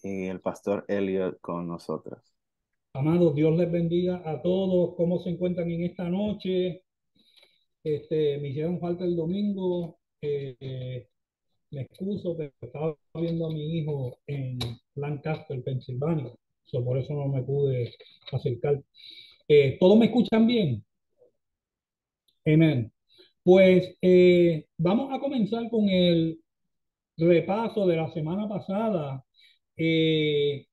y el pastor Elliot con nosotros. Amados, Dios les bendiga a todos. ¿Cómo se encuentran en esta noche? Me hicieron falta el domingo. Me excuso, pero estaba viendo a mi hijo en Lancaster, Pensilvania. Por eso no me pude acercar. ¿Todos me escuchan bien? Amén. Pues vamos a comenzar con el repaso de la semana pasada. Eh,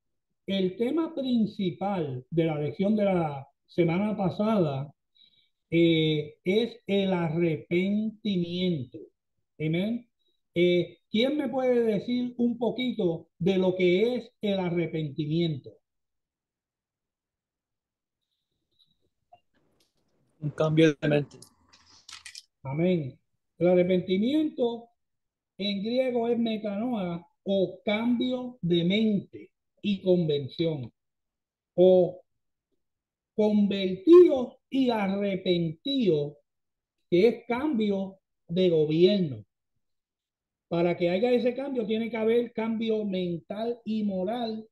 el tema principal de la lección de la semana pasada es el arrepentimiento. Amén. ¿Quién me puede decir un poquito de lo que es el arrepentimiento? Un cambio de mente. Amén. El arrepentimiento en griego es metanoia o cambio de mente y convención o convertido y arrepentido, que es cambio de gobierno. Para que haya ese cambio tiene que haber cambio mental y moral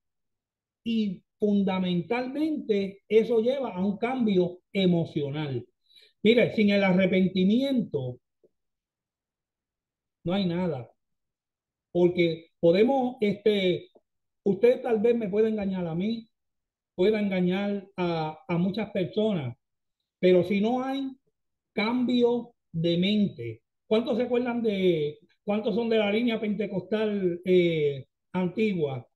y fundamentalmente eso lleva a un cambio emocional. Mire, sin el arrepentimiento no hay nada, porque podemos, usted tal vez me puede engañar a mí, pueda engañar a muchas personas, pero si no hay cambio de mente, ¿cuántos se acuerdan cuántos son de la línea pentecostal antigua?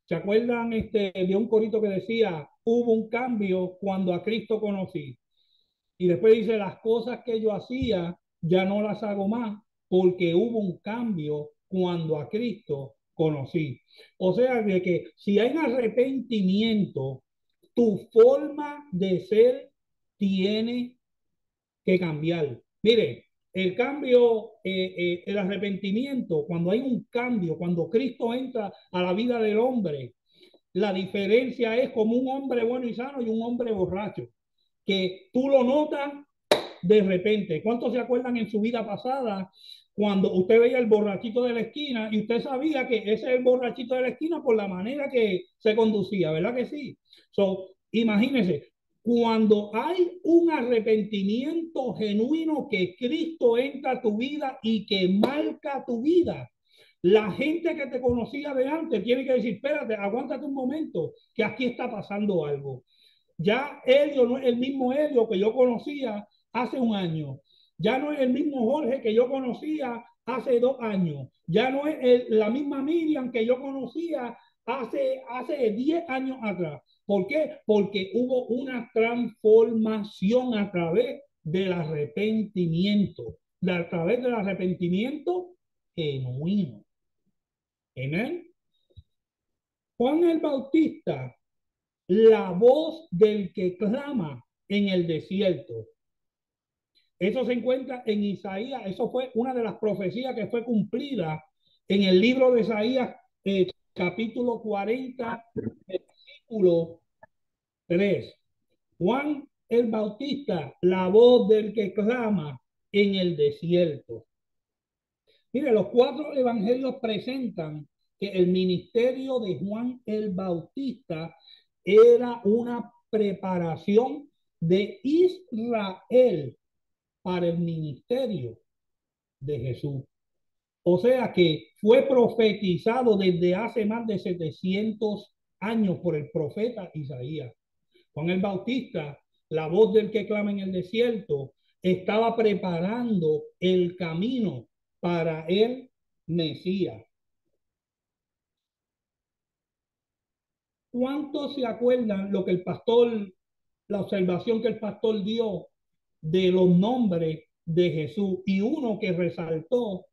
¿Se acuerdan de un corito que decía, hubo un cambio cuando a Cristo conocí? Y después dice, las cosas que yo hacía ya no las hago más porque hubo un cambio cuando a Cristo conocí. O sea, de que si hay un arrepentimiento, tu forma de ser tiene que cambiar. Mire, el cambio, el arrepentimiento, cuando hay un cambio, cuando Cristo entra a la vida del hombre, la diferencia es como un hombre bueno y sano y un hombre borracho, que tú lo notas de repente. ¿Cuántos se acuerdan en su vida pasada cuando usted veía el borrachito de la esquina y usted sabía que ese es el borrachito de la esquina por la manera que se conducía? ¿Verdad que sí? Imagínense, cuando hay un arrepentimiento genuino que Cristo entra a tu vida y que marca tu vida, la gente que te conocía de antes tiene que decir, espérate, aguántate un momento, que aquí está pasando algo. Ya Helio no es el mismo Helio que yo conocía hace un año. Ya no es el mismo Jorge que yo conocía hace 2 años. Ya no es la misma Miriam que yo conocía hace 10 años atrás. ¿Por qué? Porque hubo una transformación a través del arrepentimiento. A través del arrepentimiento genuino. ¿Amén? Juan el Bautista, la voz del que clama en el desierto. Eso se encuentra en Isaías. Eso fue una de las profecías que fue cumplida en el libro de Isaías, capítulo 40, versículo 3. Juan el Bautista, la voz del que clama en el desierto. Mire, los 4 evangelios presentan que el ministerio de Juan el Bautista era una preparación de Israel para el ministerio de Jesús. O sea que fue profetizado desde hace más de 700 años por el profeta Isaías. Juan el Bautista, la voz del que clama en el desierto, estaba preparando el camino para el Mesías. ¿Cuántos se acuerdan lo que el pastor, la observación que el pastor dio de los nombres de Jesús? Y uno que resaltó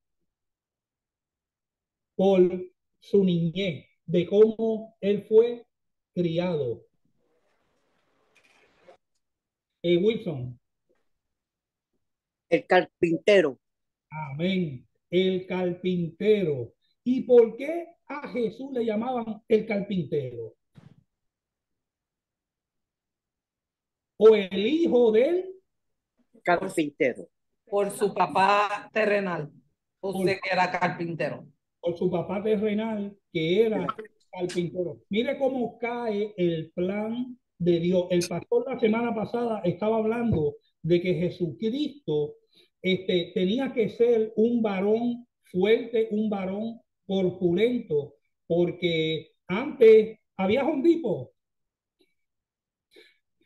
por su niñez, de cómo él fue criado. Wilson, El carpintero. amén. El carpintero. ¿Y por qué a Jesús le llamaban el carpintero? O el hijo del Carpintero. Por su papá terrenal. por, Usted que era carpintero. por su papá terrenal, que era carpintero. Mire cómo cae el plan de Dios. El pastor la semana pasada estaba hablando de que Jesucristo tenía que ser un varón fuerte, un varón corpulento, porque antes había Home Depot,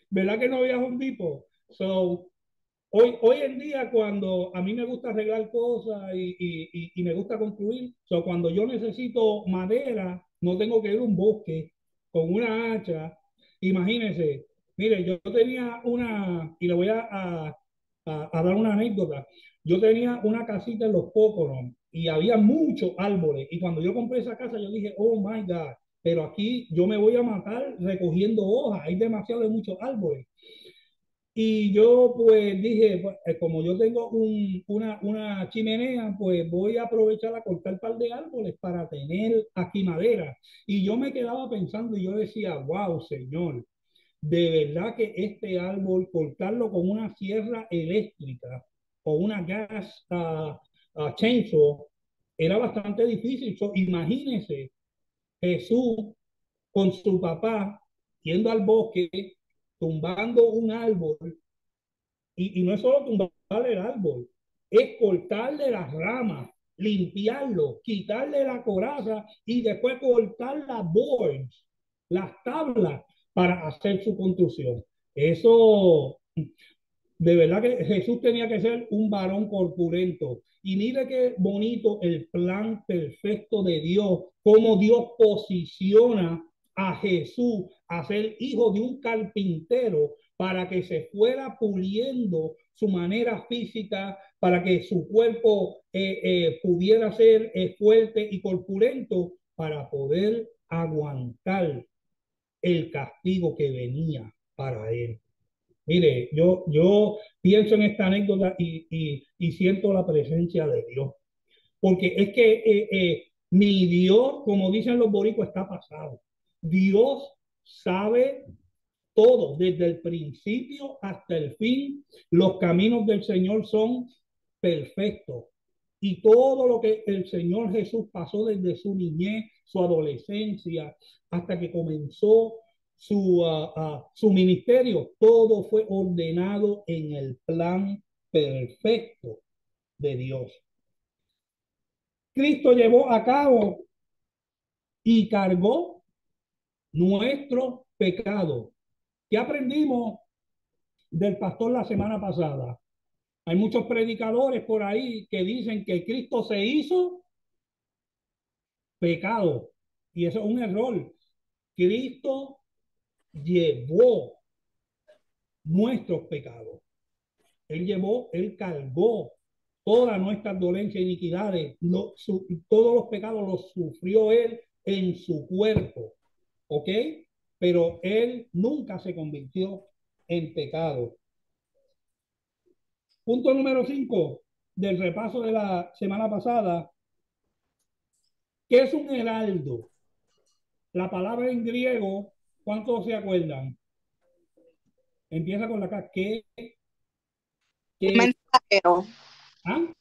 ¿verdad que no había Home Depot? So, hoy en día, cuando a mí me gusta arreglar cosas y me gusta construir, cuando yo necesito madera, no tengo que ir a un bosque con una hacha. Imagínense, mire, yo tenía y le voy a dar una anécdota. Yo tenía una casita en Los Póconos y había muchos árboles. Y cuando yo compré esa casa, yo dije, oh my God, pero aquí yo me voy a matar recogiendo hojas. Hay demasiado de muchos árboles. Y yo pues dije, pues, como yo tengo una chimenea, pues voy a aprovechar a cortar un par de árboles para tener aquí madera. Y yo me quedaba pensando y yo decía, wow, Señor, de verdad que este árbol, cortarlo con una sierra eléctrica o una gas chainsaw, era bastante difícil. Imagínense Jesús con su papá yendo al bosque, tumbando un árbol y no es solo tumbarle el árbol, es cortarle las ramas, limpiarlo, quitarle la coraza y después cortar las boards, las tablas para hacer su construcción. Eso, de verdad que Jesús tenía que ser un varón corpulento. Y mire qué bonito el plan perfecto de Dios, cómo Dios posiciona a Jesús a ser hijo de un carpintero para que se fuera puliendo su manera física, para que su cuerpo pudiera ser fuerte y corpulento para poder aguantar el castigo que venía para él. Mire, yo pienso en esta anécdota y siento la presencia de Dios, porque es que mi Dios, como dicen los boricuas, está pasado. Dios sabe todo, desde el principio hasta el fin. Los caminos del Señor son perfectos. Y todo lo que el Señor Jesús pasó desde su niñez, su adolescencia, hasta que comenzó su ministerio, todo fue ordenado en el plan perfecto de Dios. Cristo llevó a cabo y cargó nuestro pecado. ¿Qué aprendimos del pastor la semana pasada? Hay muchos predicadores por ahí que dicen que Cristo se hizo pecado. Y eso es un error. Cristo llevó nuestros pecados. Él cargó todas nuestras dolencias e iniquidades. Todos los pecados los sufrió Él en su cuerpo. ¿Ok? Pero Él nunca se convirtió en pecado. Punto número 5 del repaso de la semana pasada. ¿Qué es un heraldo? La palabra en griego, ¿cuántos se acuerdan? Empieza con la K. Un mensajero. ¿Ah?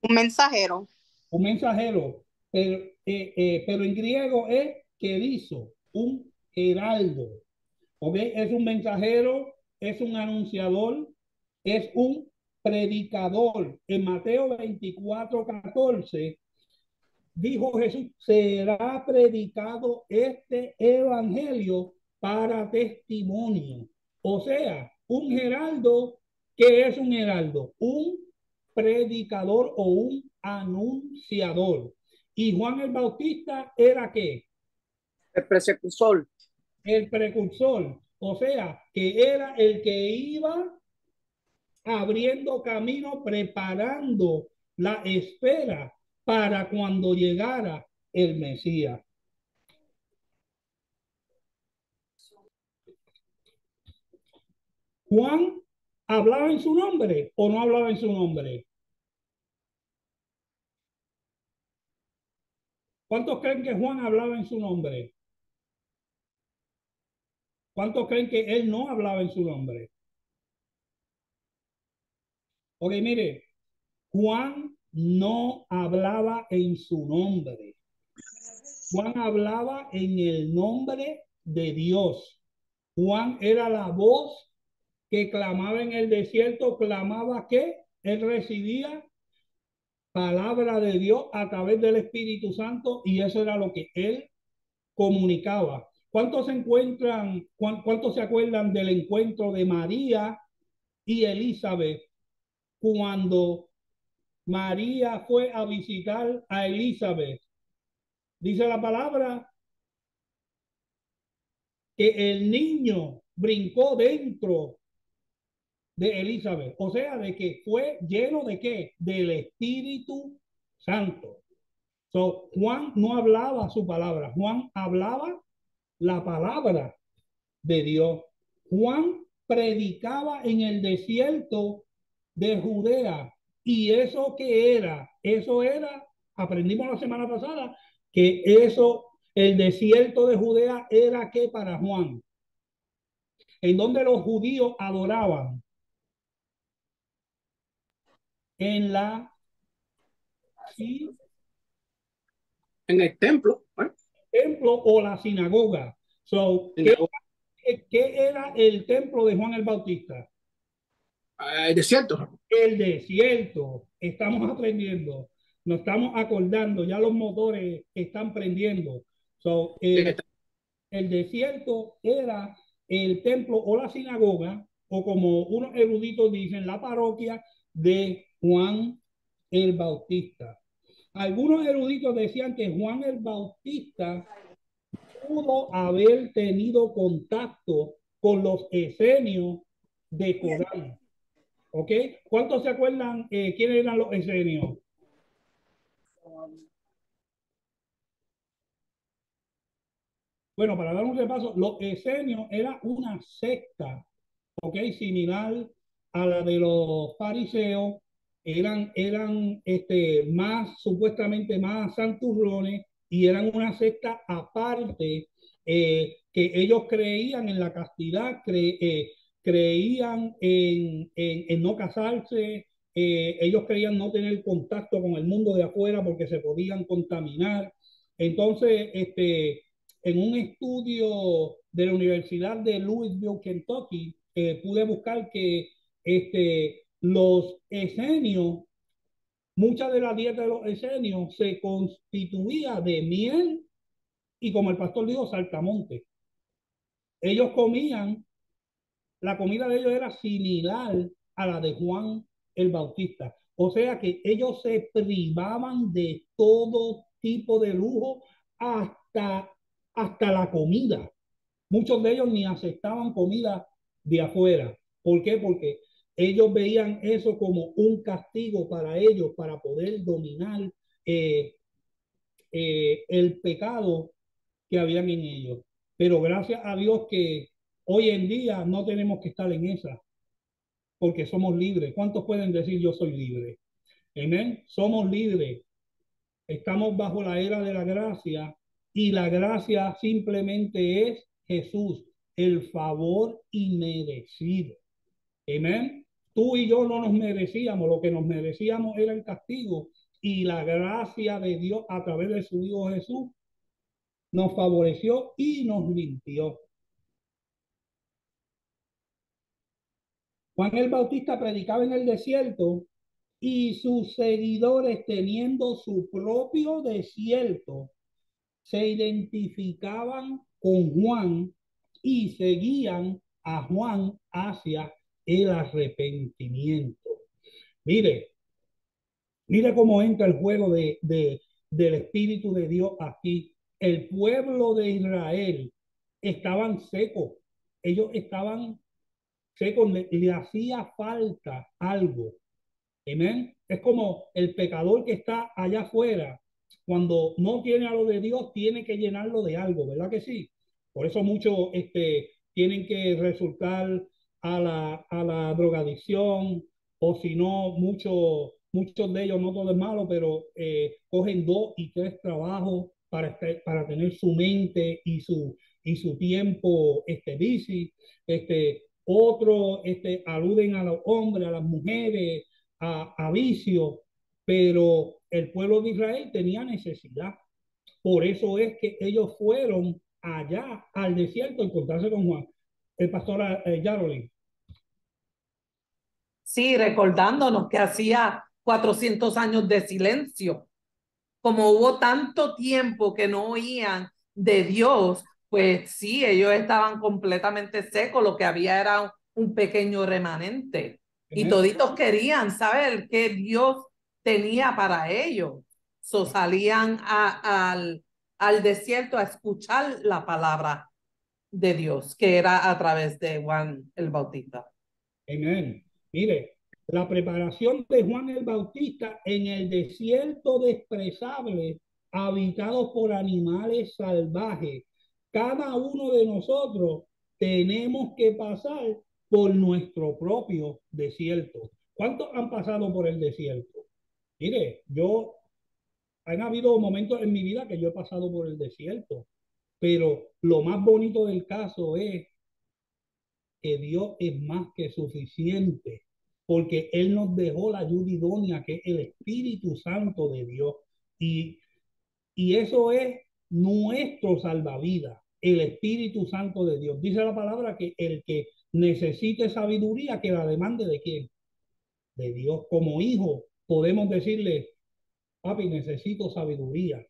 Un mensajero. Un mensajero. Pero en griego es querizo, un heraldo. ¿Ok? Es un mensajero, es un anunciador, es un predicador. En Mateo 24:14 dijo Jesús, será predicado este evangelio para testimonio. O sea, un heraldo, ¿qué es un heraldo? Un predicador o un anunciador. Y Juan el Bautista era ¿qué? El precursor. El precursor. O sea, que era el que iba abriendo camino, preparando la espera para cuando llegara el Mesías. Juan hablaba en su nombre o no hablaba en su nombre. ¿Cuántos creen que Juan hablaba en su nombre? ¿Cuántos creen que él no hablaba en su nombre? Ok, mire, Juan no hablaba en su nombre. Juan hablaba en el nombre de Dios. Juan era la voz que clamaba en el desierto. ¿Clamaba qué? Él recibía palabra de Dios a través del Espíritu Santo y eso era lo que él comunicaba. ¿Cuántos se encuentran, cuántos se acuerdan del encuentro de María y Elizabeth cuando María fue a visitar a Elizabeth? Dice la palabra que el niño brincó dentro de Elizabeth, o sea, de que fue lleno de qué? Del Espíritu Santo. So, Juan no hablaba su palabra, Juan hablaba la palabra de Dios. Juan predicaba en el desierto de Judea. ¿Y eso qué era? Eso era, aprendimos la semana pasada, que eso, el desierto de Judea era que para Juan, en donde los judíos adoraban, en la sí, En el templo, ¿eh? templo o la sinagoga. So, ¿qué era el templo de Juan el Bautista? El desierto. El desierto. Estamos aprendiendo, nos estamos acordando, ya los motores están prendiendo. So, el desierto era el templo o la sinagoga, o como unos eruditos dicen, la parroquia de Juan el Bautista. Algunos eruditos decían que Juan el Bautista pudo haber tenido contacto con los esenios de Corán. ¿Ok? ¿Cuántos se acuerdan quiénes eran los esenios? Bueno, para dar un repaso, los esenios era una secta, ¿ok? Similar a la de los fariseos, eran más, supuestamente más santurrones y eran una secta aparte que ellos creían en la castidad, creían en no casarse, ellos creían no tener contacto con el mundo de afuera porque se podían contaminar. Entonces, en un estudio de la Universidad de Louisville, Kentucky, pude buscar que los esenios, mucha de la dieta de los esenios se constituía de miel y, como el pastor dijo, saltamonte. Ellos comían, la comida de ellos era similar a la de Juan el Bautista. O sea que ellos se privaban de todo tipo de lujo hasta la comida. Muchos de ellos ni aceptaban comida de afuera. ¿Por qué? Porque ellos veían eso como un castigo para ellos, para poder dominar eh, el pecado que habían en ellos. Pero gracias a Dios que hoy en día no tenemos que estar en esa, porque somos libres. ¿Cuántos pueden decir yo soy libre? Amén. Somos libres. Estamos bajo la era de la gracia y la gracia simplemente es Jesús, el favor inmerecido. Amén. Tú y yo no nos merecíamos, lo que nos merecíamos era el castigo y la gracia de Dios a través de su Hijo Jesús nos favoreció y nos limpió. Juan el Bautista predicaba en el desierto y sus seguidores, teniendo su propio desierto, se identificaban con Juan y seguían a Juan hacia el arrepentimiento. Mire, mire cómo entra el juego del Espíritu de Dios aquí. El pueblo de Israel estaban secos, ellos estaban secos, le hacía falta algo. Amén. Es como el pecador que está allá afuera, cuando no tiene a lo de Dios, tiene que llenarlo de algo, ¿verdad que sí? Por eso muchos tienen que resultar a la drogadicción, o si no, muchos de ellos, no todo es malo, pero cogen 2 y 3 trabajos para tener su mente y su tiempo bici. Otros aluden a los hombres, a las mujeres, a vicio, pero el pueblo de Israel tenía necesidad. Por eso es que ellos fueron allá al desierto a encontrarse con Juan. El pastor Yaroli. Sí, recordándonos que hacía 400 años de silencio. Como hubo tanto tiempo que no oían de Dios, pues sí, ellos estaban completamente secos, lo que había era un pequeño remanente. Y toditos querían saber qué Dios tenía para ellos. So, salían al desierto a escuchar la palabra de Dios, que era a través de Juan el Bautista. Amén. Mire, la preparación de Juan el Bautista en el desierto desprezable, habitado por animales salvajes. Cada uno de nosotros tenemos que pasar por nuestro propio desierto. ¿Cuántos han pasado por el desierto? Mire, han habido momentos en mi vida que yo he pasado por el desierto, pero lo más bonito del caso es que Dios es más que suficiente, porque Él nos dejó la ayuda idónea, que es el Espíritu Santo de Dios. Y, y eso es nuestro salvavidas, el Espíritu Santo de Dios. Dice la palabra que el que necesite sabiduría, que la demande de quién, de Dios. Como hijo, podemos decirle, papi, necesito sabiduría,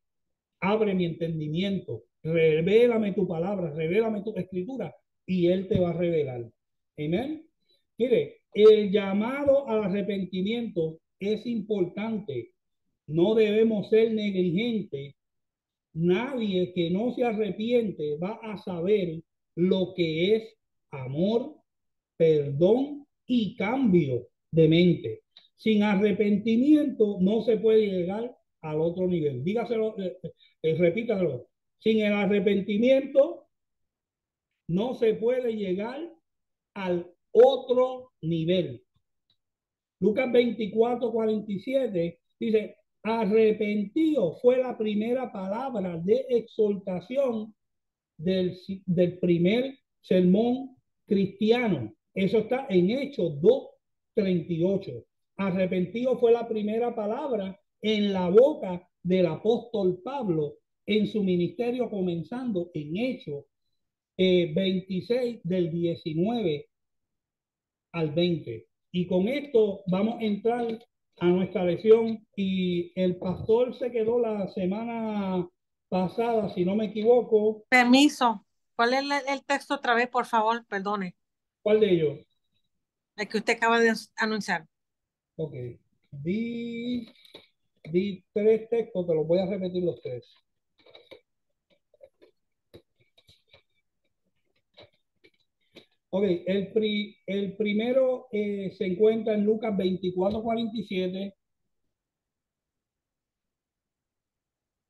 abre mi entendimiento, revélame tu palabra, revélame tu escritura, y Él te va a revelar. Amén. Mire, el llamado al arrepentimiento es importante. No debemos ser negligentes. Nadie que no se arrepiente va a saber lo que es amor, perdón y cambio de mente. Sin arrepentimiento no se puede llegar al otro nivel. Dígaselo, repítaselo. Sin el arrepentimiento no se puede llegar al otro nivel. Lucas 24:47 dice, arrepentido fue la primera palabra de exhortación del primer sermón cristiano. Eso está en Hechos 2:38. Arrepentido fue la primera palabra en la boca del apóstol Pablo en su ministerio, comenzando en Hechos 26 del 19 al 20. Y con esto vamos a entrar a nuestra lección, y el pastor se quedó la semana pasada, si no me equivoco. Permiso. ¿Cuál es el texto otra vez, por favor? Perdone. ¿Cuál de ellos? El que usted acaba de anunciar. Ok. Di tres textos, te los voy a repetir los tres. Ok, el primero se encuentra en Lucas 24:47.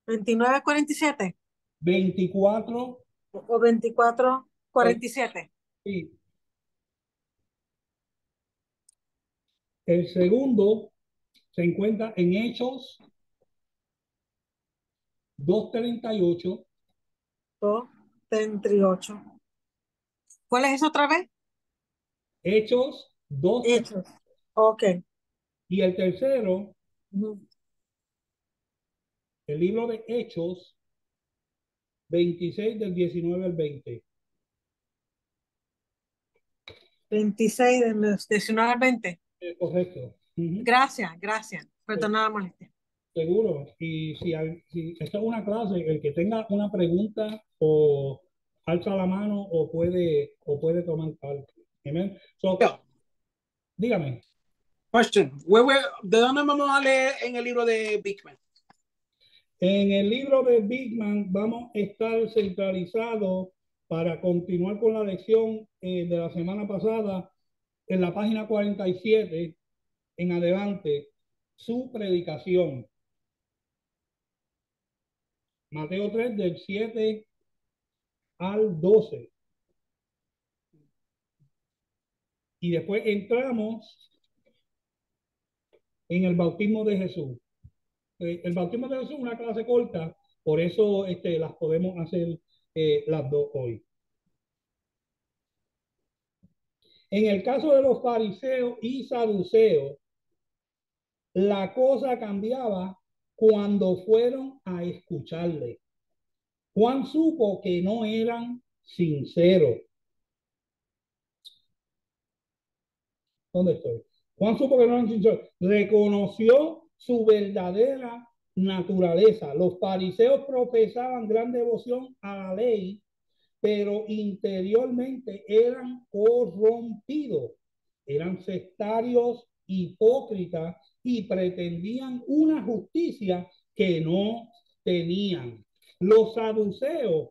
29:47 24. o 24:47. Sí. El segundo se encuentra en Hechos 2:38. 2:38. ¿Cuál es eso otra vez? Hechos 2. Hechos. Ok. Y el tercero, el libro de Hechos 26 del 19 al 20. 26 del 19 al 20. Correcto. Gracias. Perdona la molestia. Seguro. Y si esta es una clase, el que tenga una pregunta o alza la mano o puede tomar parte. Amen. So, Yo, dígame. question. ¿De dónde vamos a leer en el libro de Big Man? En el libro de Big Man vamos a estar centralizados para continuar con la lección de la semana pasada en la página 47 en adelante, su predicación. Mateo 3 del 7 al 12. Y después entramos en el bautismo de Jesús. El bautismo de Jesús es una clase corta, por eso las podemos hacer las dos hoy. En el caso de los fariseos y saduceos, la cosa cambiaba cuando fueron a escucharle. Juan supo que no eran sinceros. ¿Dónde estoy? Juan supo que no eran sinceros. Reconoció su verdadera naturaleza. Los fariseos profesaban gran devoción a la ley, pero interiormente eran corrompidos. Eran sectarios, hipócritas y pretendían una justicia que no tenían. Los saduceos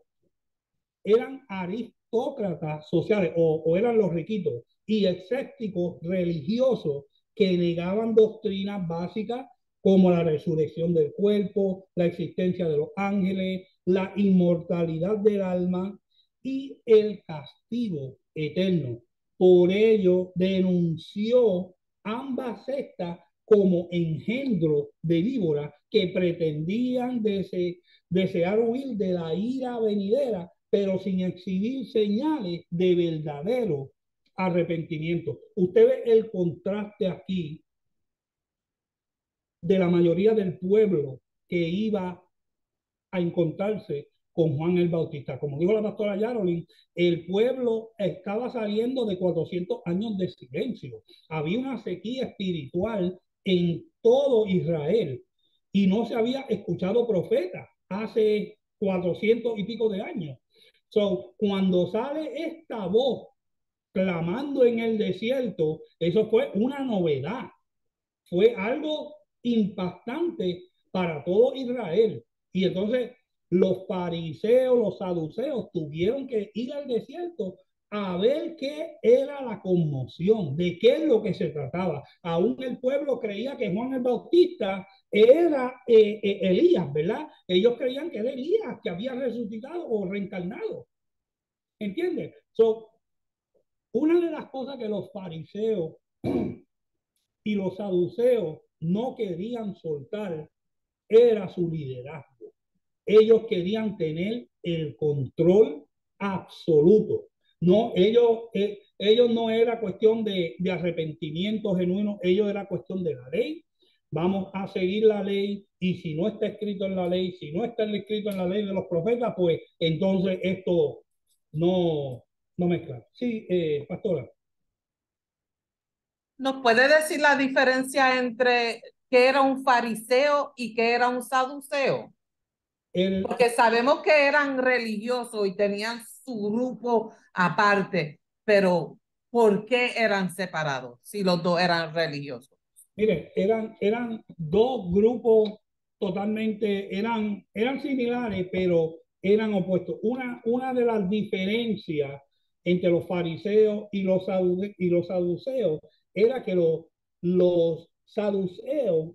eran aristócratas sociales o eran los riquitos y escépticos religiosos que negaban doctrinas básicas como la resurrección del cuerpo, la existencia de los ángeles, la inmortalidad del alma y el castigo eterno. Por ello denunció ambas sectas como engendros de víboras que pretendían desear huir de la ira venidera, pero sin exhibir señales de verdadero arrepentimiento. Usted ve el contraste aquí de la mayoría del pueblo que iba a encontrarse con Juan el Bautista. Como dijo la pastora Yarolin, el pueblo estaba saliendo de 400 años de silencio. Había una sequía espiritual en todo Israel y no se había escuchado profeta hace 400 y pico de años. So, cuando sale esta voz clamando en el desierto, eso fue una novedad, fue algo impactante para todo Israel. Y entonces los fariseos, los saduceos tuvieron que ir al desierto a ver qué era la conmoción, de qué es lo que se trataba. Aún el pueblo creía que Juan el Bautista era Elías, ¿verdad? Ellos creían que era Elías, que había resucitado o reencarnado. ¿Entiendes? So, una de las cosas que los fariseos y los saduceos no querían soltar era su liderazgo. Ellos querían tener el control absoluto. No, ellos no era cuestión de arrepentimiento genuino, ellos era cuestión de la ley. Vamos a seguir la ley y si no está escrito en la ley, si no está escrito en la ley de los profetas, pues entonces esto no mezcla. Sí, pastora. ¿Nos puede decir la diferencia entre qué era un fariseo y qué era un saduceo? Porque sabemos que eran religiosos y tenían su grupo aparte, pero ¿por qué eran separados si los dos eran religiosos? Mire, eran dos grupos totalmente, eran similares, pero eran opuestos. Una de las diferencias entre los fariseos y los saduceos era que los saduceos,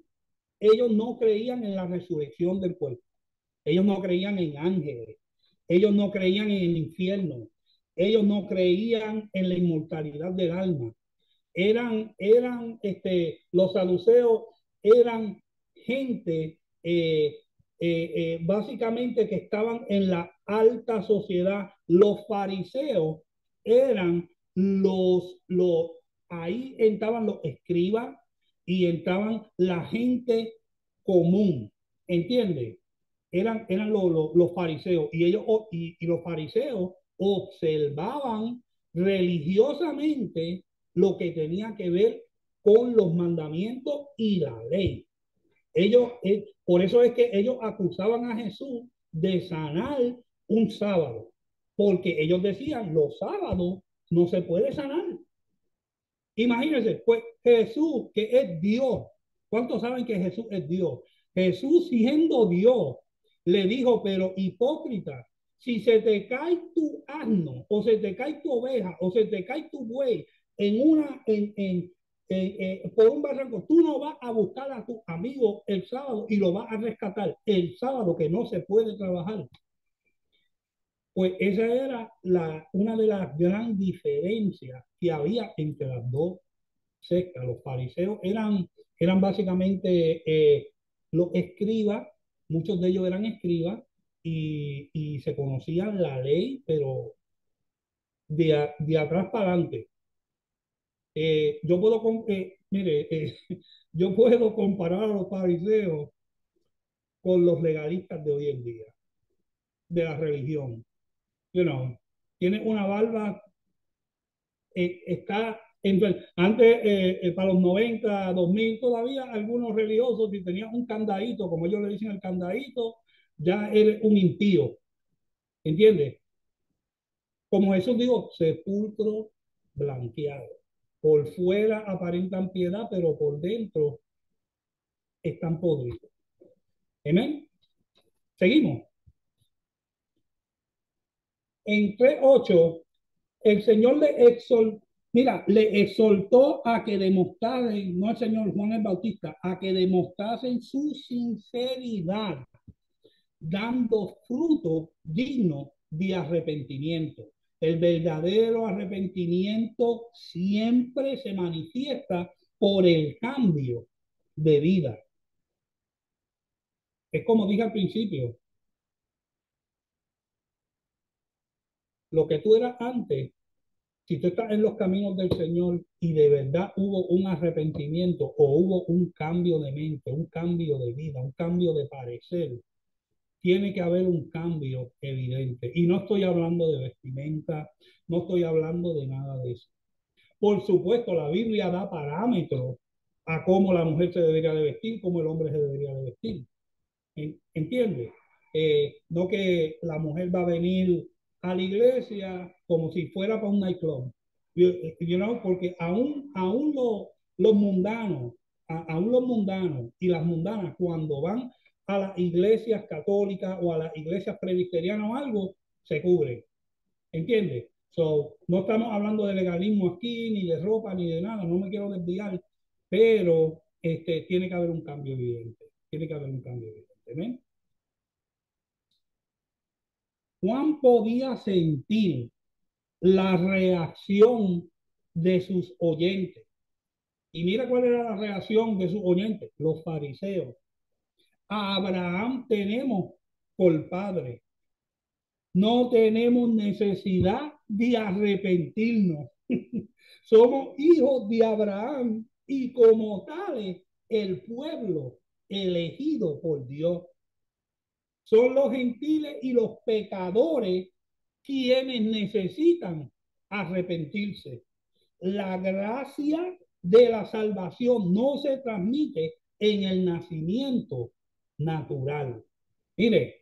ellos no creían en la resurrección del cuerpo. Ellos no creían en ángeles. Ellos no creían en el infierno. Ellos no creían en la inmortalidad del alma. Los saduceos eran gente básicamente que estaban en la alta sociedad. Los fariseos eran ahí entraban los escribas y entraban la gente común, ¿entiendes? Eran los fariseos y y los fariseos observaban religiosamente lo que tenía que ver con los mandamientos y la ley. Por eso es que ellos acusaban a Jesús de sanar un sábado, porque ellos decían, los sábados no se puede sanar. Imagínense, pues Jesús, que es Dios, ¿cuántos saben que Jesús es Dios? Jesús, siendo Dios, le dijo, pero hipócrita, si se te cae tu asno, o se te cae tu oveja, o se te cae tu buey por un barranco, tú no vas a buscar a tu amigo el sábado y lo vas a rescatar el sábado que no se puede trabajar. Pues esa era una de las grandes diferencias que había entre las dos sectas. Los fariseos eran básicamente los escribas, muchos de ellos eran escribas y se conocían la ley, pero de atrás para adelante. Mire, yo puedo comparar a los fariseos con los legalistas de hoy en día, de la religión. You know, tiene una barba, está antes, para los 90, 2000, todavía algunos religiosos, si tenían un candadito, como ellos le dicen el candadito, ya eres un impío. ¿Entiendes? Como Jesús dijo, sepulcro blanqueado. Por fuera aparentan piedad, pero por dentro están podridos. Amén. Seguimos. En 3:8, el Señor le exhortó a que demostrasen, no el Señor Juan el Bautista, a que demostrasen su sinceridad, dando fruto digno de arrepentimiento. El verdadero arrepentimiento siempre se manifiesta por el cambio de vida. Es como dije al principio, lo que tú eras antes, si tú estás en los caminos del Señor y de verdad hubo un arrepentimiento o hubo un cambio de mente, un cambio de vida, un cambio de parecer, tiene que haber un cambio evidente. Y no estoy hablando de vestimenta, no estoy hablando de nada de eso. Por supuesto, la Biblia da parámetros a cómo la mujer se debería de vestir, cómo el hombre se debería de vestir. ¿Entiendes? No que la mujer va a venir a la iglesia como si fuera para un nightclub. Porque aún los mundanos, aún los mundanos y las mundanas, cuando van a las iglesias católicas o a las iglesias presbiterianas o algo, se cubren. ¿Entiendes? So, no estamos hablando de legalismo aquí, ni de ropa, ni de nada, no me quiero desviar, pero tiene que haber un cambio evidente. Tiene que haber un cambio evidente. ¿Ven? Juan podía sentir la reacción de sus oyentes. Y mira cuál era la reacción de sus oyentes, los fariseos. A Abraham tenemos por padre. No tenemos necesidad de arrepentirnos. Somos hijos de Abraham y como tales el pueblo elegido por Dios. Son los gentiles y los pecadores quienes necesitan arrepentirse. La gracia de la salvación no se transmite en el nacimiento natural. Mire,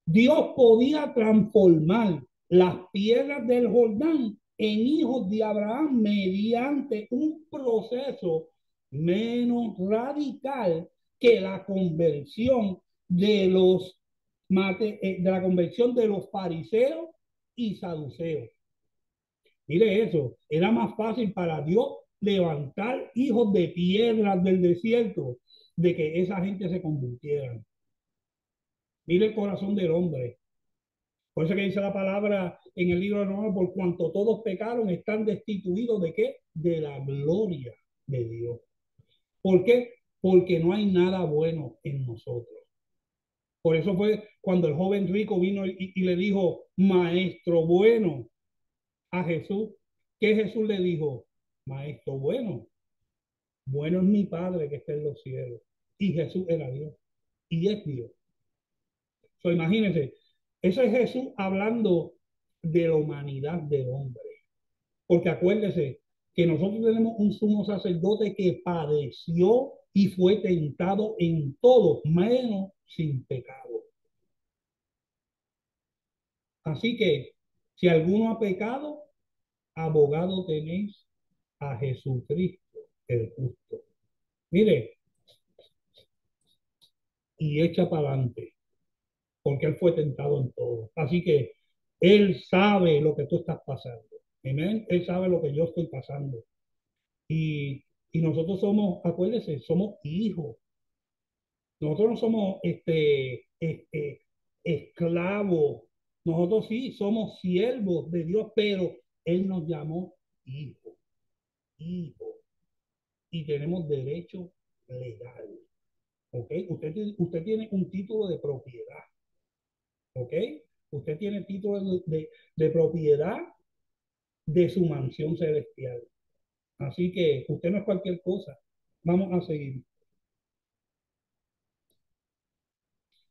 Dios podía transformar las piedras del Jordán en hijos de Abraham mediante un proceso menos radical que la conversión de la conversión de los fariseos y saduceos. Mire eso, era más fácil para Dios levantar hijos de piedras del desierto de que esa gente se convirtieran. Mire el corazón del hombre. Por eso que dice la palabra en el libro de Romanos, por cuanto todos pecaron, están destituidos ¿de qué? De la gloria de Dios. ¿Por qué? Porque no hay nada bueno en nosotros. Por eso fue cuando el joven rico vino y le dijo, maestro bueno, a Jesús. ¿Qué Jesús le dijo? Maestro bueno, bueno es mi Padre que está en los cielos. Y Jesús era Dios. Y es Dios. So, imagínense, eso es Jesús hablando de la humanidad del hombre. Porque acuérdese que nosotros tenemos un sumo sacerdote que padeció y fue tentado en todo, menos sin pecado. Así que, si alguno ha pecado, abogado tenéis a Jesucristo, el justo. Mire, y echa para adelante, porque él fue tentado en todo. Así que él sabe lo que tú estás pasando. Amén. Él sabe lo que yo estoy pasando. Y nosotros somos, acuérdense, somos hijos. Nosotros no somos esclavos. Nosotros sí somos siervos de Dios, pero Él nos llamó hijos. Hijos. Y tenemos derecho legal. ¿Ok? Usted tiene un título de propiedad. ¿Ok? Usted tiene título de propiedad de su mansión celestial. Así que usted no es cualquier cosa. Vamos a seguir.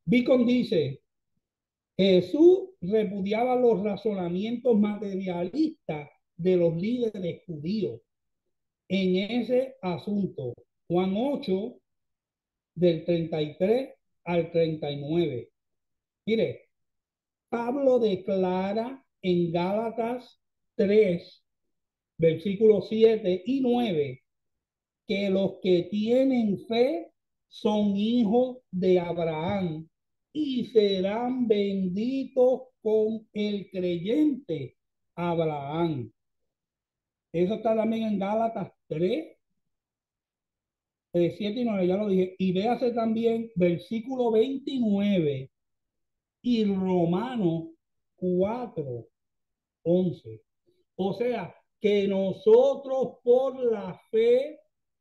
Beacon dice, Jesús repudiaba los razonamientos materialistas de los líderes judíos en ese asunto. Juan 8, del 33 al 39. Mire, Pablo declara en Gálatas 3, versículos 7 y 9, que los que tienen fe son hijos de Abraham y serán benditos con el creyente Abraham. Eso está también en Gálatas 3, 7 y 9, ya lo dije. Y véase también versículo 29 y Romanos 4, 11. O sea, que nosotros por la fe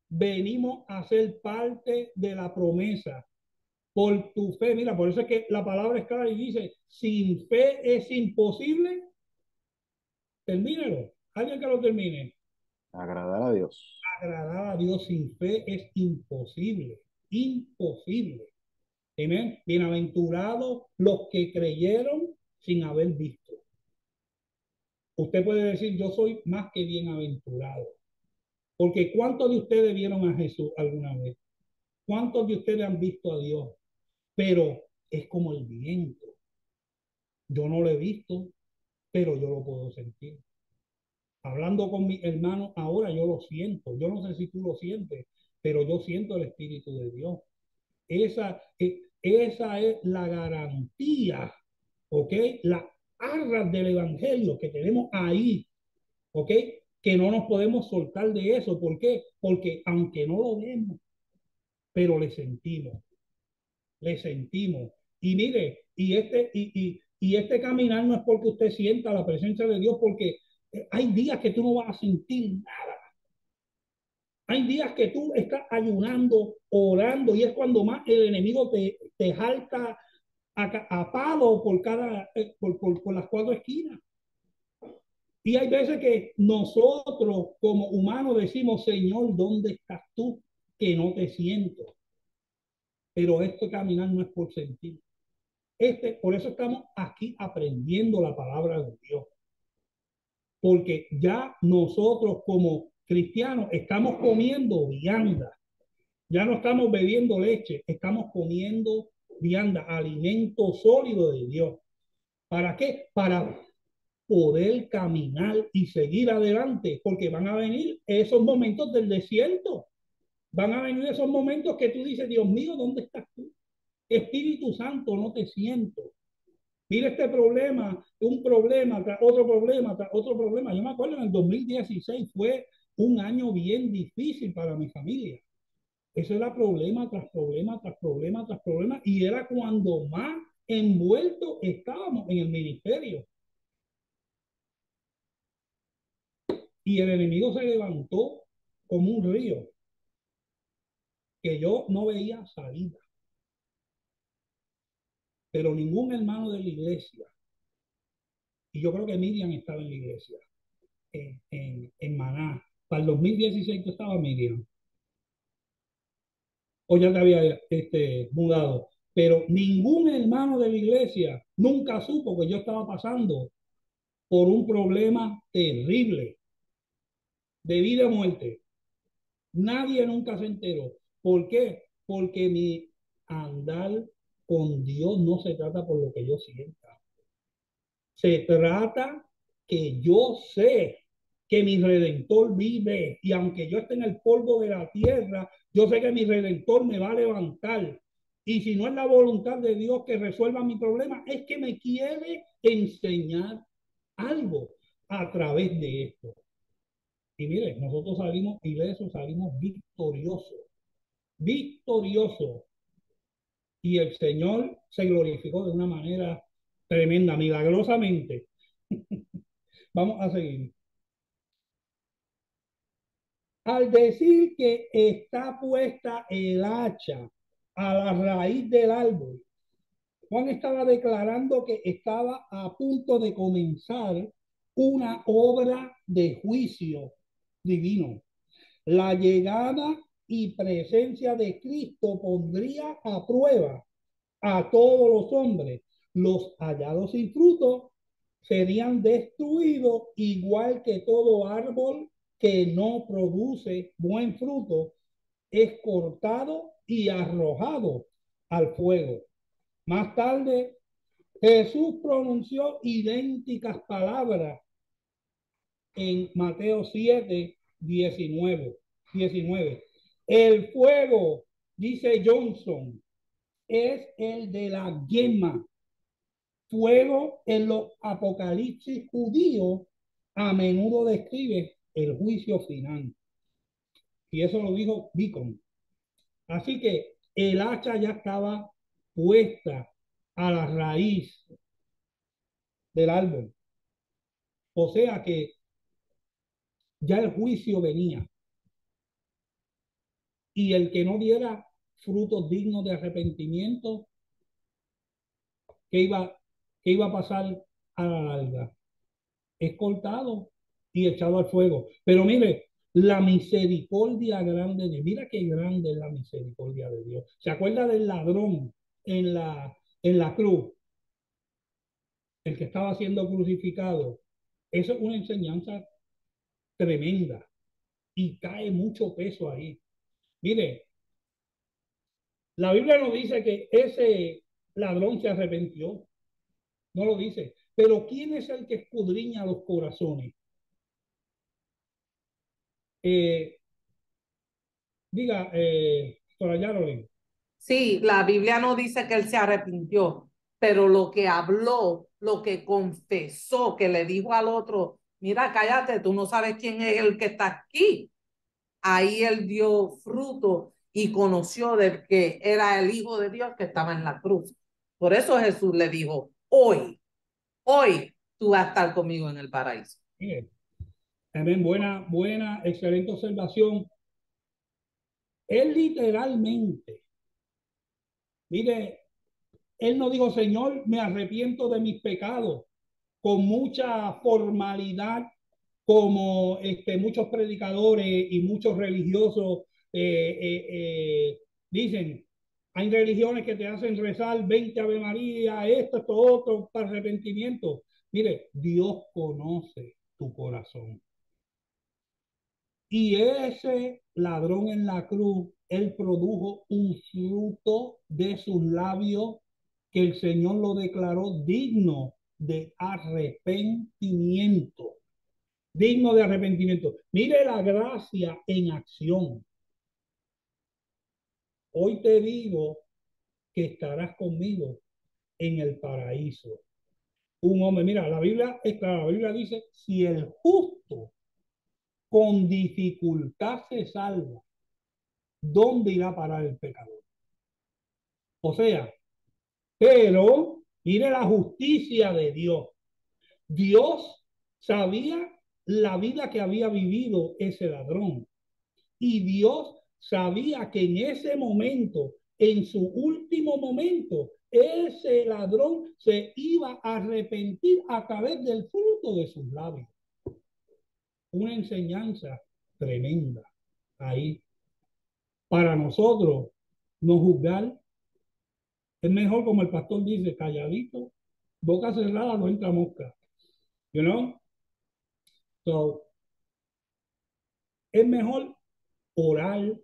venimos a ser parte de la promesa. Por tu fe, mira, por eso es que la palabra es clara y dice, sin fe es imposible. Termínelo. Alguien que lo termine. Agradar a Dios. Agradar a Dios sin fe es imposible. Imposible. Amén. Bienaventurados los que creyeron sin haber visto. Usted puede decir, yo soy más que bienaventurado. Porque ¿cuántos de ustedes vieron a Jesús alguna vez? ¿Cuántos de ustedes han visto a Dios? Pero es como el viento. Yo no lo he visto, pero yo lo puedo sentir. Hablando con mi hermano ahora, yo lo siento. Yo no sé si tú lo sientes, pero yo siento el Espíritu de Dios. Esa es la garantía, ¿ok? Las arras del Evangelio que tenemos ahí, ¿ok? Que no nos podemos soltar de eso. ¿Por qué? Porque aunque no lo vemos, pero le sentimos. Le sentimos. Y mire, y este caminar no es porque usted sienta la presencia de Dios, porque hay días que tú no vas a sentir nada. Hay días que tú estás ayunando, orando, y es cuando más el enemigo te jalta a palo por las cuatro esquinas. Y hay veces que nosotros como humanos decimos, Señor, ¿dónde estás tú? Que no te siento. Pero este caminar no es por sentir. Por eso estamos aquí aprendiendo la palabra de Dios. Porque ya nosotros como cristianos estamos comiendo vianda. Ya no estamos bebiendo leche, estamos comiendo vianda, alimento sólido de Dios. ¿Para qué? Para poder caminar y seguir adelante, porque van a venir esos momentos del desierto. Van a venir esos momentos que tú dices, Dios mío, ¿dónde estás tú? Espíritu Santo, no te siento. Mira este problema, un problema tras otro problema, tras otro problema. Yo me acuerdo en el 2016 fue un año bien difícil para mi familia. Eso era problema tras problema, tras problema, tras problema. Y era cuando más envueltos estábamos en el ministerio. Y el enemigo se levantó como un río que yo no veía salida. Pero ningún hermano de la iglesia, y yo creo que Miriam estaba en la iglesia, en Maná. Para el 2016 tú estabas, Miriam. O ya te había mudado. Pero ningún hermano de la iglesia nunca supo que yo estaba pasando por un problema terrible de vida o muerte. Nadie nunca se enteró. ¿Por qué? Porque mi andar con Dios no se trata por lo que yo sienta. Se trata que yo sé que mi Redentor vive, y aunque yo esté en el polvo de la tierra, yo sé que mi Redentor me va a levantar. Y si no es la voluntad de Dios que resuelva mi problema, es que me quiere enseñar algo a través de esto. Y mire, nosotros salimos ilesos, salimos victoriosos, victoriosos. Y el Señor se glorificó de una manera tremenda, milagrosamente. Vamos a seguir. Al decir que está puesta el hacha a la raíz del árbol, Juan estaba declarando que estaba a punto de comenzar una obra de juicio divino. La llegada y presencia de Cristo pondría a prueba a todos los hombres. Los hallados sin fruto serían destruidos, igual que todo árbol que no produce buen fruto es cortado y arrojado al fuego. Más tarde, Jesús pronunció idénticas palabras en Mateo 7, 19. El fuego, dice Johnson, es el de la gema. Fuego en los apocalipsis judíos a menudo describe el juicio final. Y eso lo dijo Beacon. Así que el hacha ya estaba puesta a la raíz del árbol. O sea que ya el juicio venía. Y el que no diera frutos dignos de arrepentimiento, ¿qué iba a pasar a la larga? Es cortado y echado al fuego. Pero mire, la misericordia grande de, mira qué grande es la misericordia de Dios. ¿Se acuerda del ladrón en la cruz? El que estaba siendo crucificado. Eso es una enseñanza tremenda y cae mucho peso ahí. Mire, la Biblia no dice que ese ladrón se arrepintió, no lo dice. Pero ¿quién es el que escudriña los corazones? Eh, diga, Soraya. Sí, la Biblia no dice que él se arrepintió, pero lo que habló, lo que confesó, que le dijo al otro, mira, cállate, tú no sabes quién es el que está aquí. Ahí él dio fruto y conoció de que era el Hijo de Dios que estaba en la cruz. Por eso Jesús le dijo, hoy tú vas a estar conmigo en el paraíso. Mire, también buena, excelente observación. Él literalmente, mire, él no dijo, Señor, me arrepiento de mis pecados, con mucha formalidad, como muchos predicadores y muchos religiosos dicen. Hay religiones que te hacen rezar 20 Ave María, esto, otro, para arrepentimiento. Mire, Dios conoce tu corazón. Y ese ladrón en la cruz, él produjo un fruto de sus labios que el Señor lo declaró digno de arrepentimiento. Digno de arrepentimiento. Mire la gracia en acción. Hoy te digo que estarás conmigo en el paraíso. Un hombre, mira, la Biblia es clara, la Biblia dice, si el justo con dificultad se salva, ¿dónde irá a parar el pecador? O sea, pero mire la justicia de Dios. Dios sabía la vida que había vivido ese ladrón. Y Dios sabía que en ese momento, en su último momento, ese ladrón se iba a arrepentir a través del fruto de sus labios. Una enseñanza tremenda ahí. Para nosotros, no juzgar. Es mejor, como el pastor dice, calladito, boca cerrada, no entra mosca. You know? So, es mejor orar.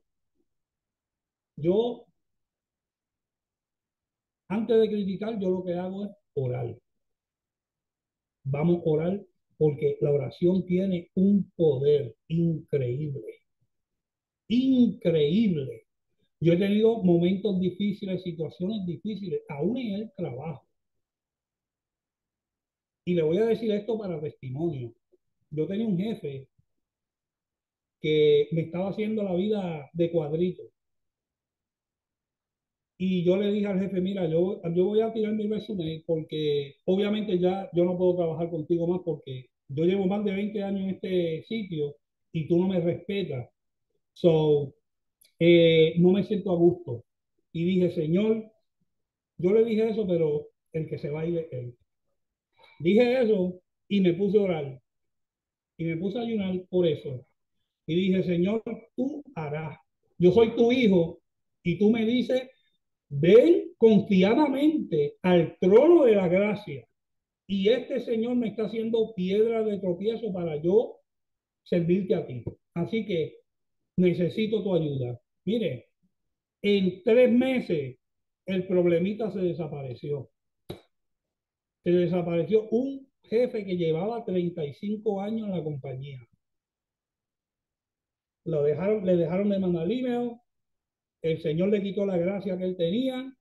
Yo, antes de criticar, yo lo que hago es orar. Vamos a orar porque la oración tiene un poder increíble. Increíble. Yo he tenido momentos difíciles, situaciones difíciles, aún en el trabajo. Y le voy a decir esto para testimonio. Yo tenía un jefe que me estaba haciendo la vida de cuadrito. Y yo le dije al jefe, mira, yo voy a tirar mi resumen porque obviamente ya yo no puedo trabajar contigo más porque yo llevo más de 20 años en este sitio y tú no me respetas. So, no me siento a gusto. Y dije, Señor, yo le dije eso, pero el que se va a ir es él. Dije eso y me puse a orar. Y me puse a ayunar por eso. Y dije, Señor, tú harás. Yo soy tu hijo y tú me dices ven confiadamente al trono de la gracia. Y este Señor me está haciendo piedra de tropiezo para yo servirte a ti. Así que necesito tu ayuda. Mire, en 3 meses el problemita se desapareció. Se desapareció un jefe que llevaba 35 años en la compañía. Le dejaron de mandar email. El Señor le quitó la gracia que él tenía.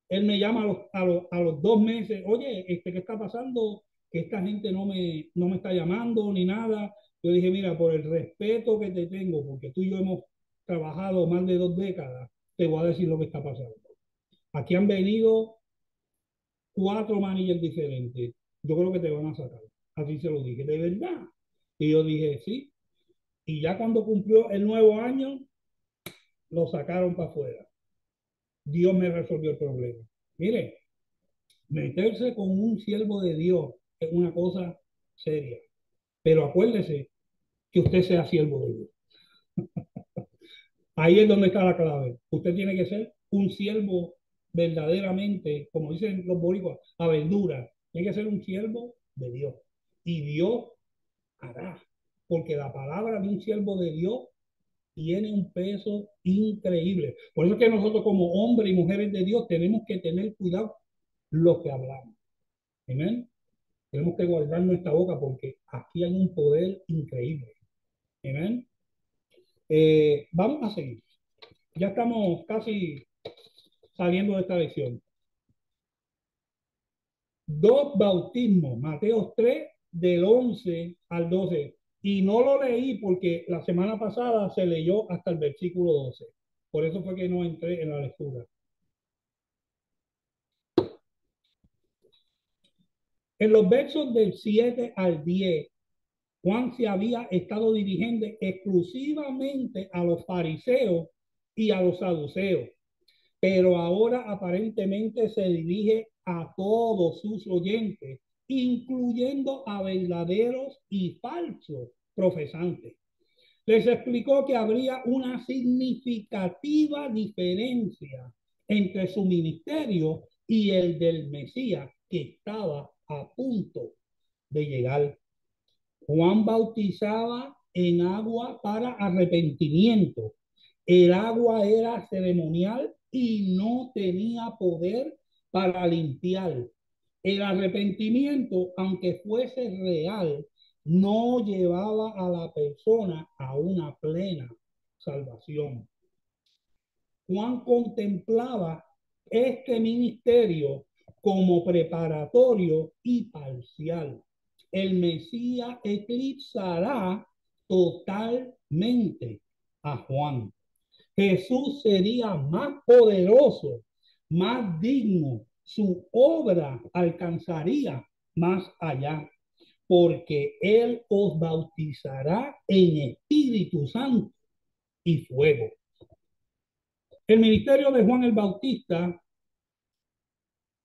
Él me llama a los 2 meses. Oye, ¿qué está pasando? Que esta gente no me está llamando ni nada. Yo dije, mira, por el respeto que te tengo, porque tú y yo hemos trabajado más de 2 décadas, te voy a decir lo que está pasando. Aquí han venido 4 managers diferentes. Yo creo que te van a sacar. Así se lo dije, de verdad. Y yo dije, sí. Y ya cuando cumplió el nuevo año, lo sacaron para afuera. Dios me resolvió el problema. Mire, meterse con un siervo de Dios es una cosa seria. Pero acuérdese que usted sea siervo de Dios. Ahí es donde está la clave. Usted tiene que ser un siervo verdaderamente, como dicen los boricuas, a verdura. Tiene que ser un siervo de Dios. Y Dios hará. Porque la palabra de un siervo de Dios tiene un peso increíble. Por eso es que nosotros como hombres y mujeres de Dios tenemos que tener cuidado lo que hablamos. Amén. Tenemos que guardar nuestra boca porque aquí hay un poder increíble. Amén. Vamos a seguir. Ya estamos casi saliendo de esta lección. 2 bautismos, Mateo 3, del 11 al 12. Y no lo leí porque la semana pasada se leyó hasta el versículo 12. Por eso fue que no entré en la lectura. En los versos del 7 al 10, Juan se había estado dirigiendo exclusivamente a los fariseos y a los saduceos, pero ahora aparentemente se dirige a todos sus oyentes, incluyendo a verdaderos y falsos profesantes. Les explicó que habría una significativa diferencia entre su ministerio y el del Mesías que estaba a punto de llegar. Juan bautizaba en agua para arrepentimiento. El agua era ceremonial y no tenía poder para limpiar. El arrepentimiento, aunque fuese real, no llevaba a la persona a una plena salvación. Juan contemplaba este ministerio como preparatorio y parcial. El Mesías eclipsará totalmente a Juan. Jesús sería más poderoso, más digno. Su obra alcanzaría más allá, porque Él os bautizará en Espíritu Santo y fuego. El ministerio de Juan el Bautista,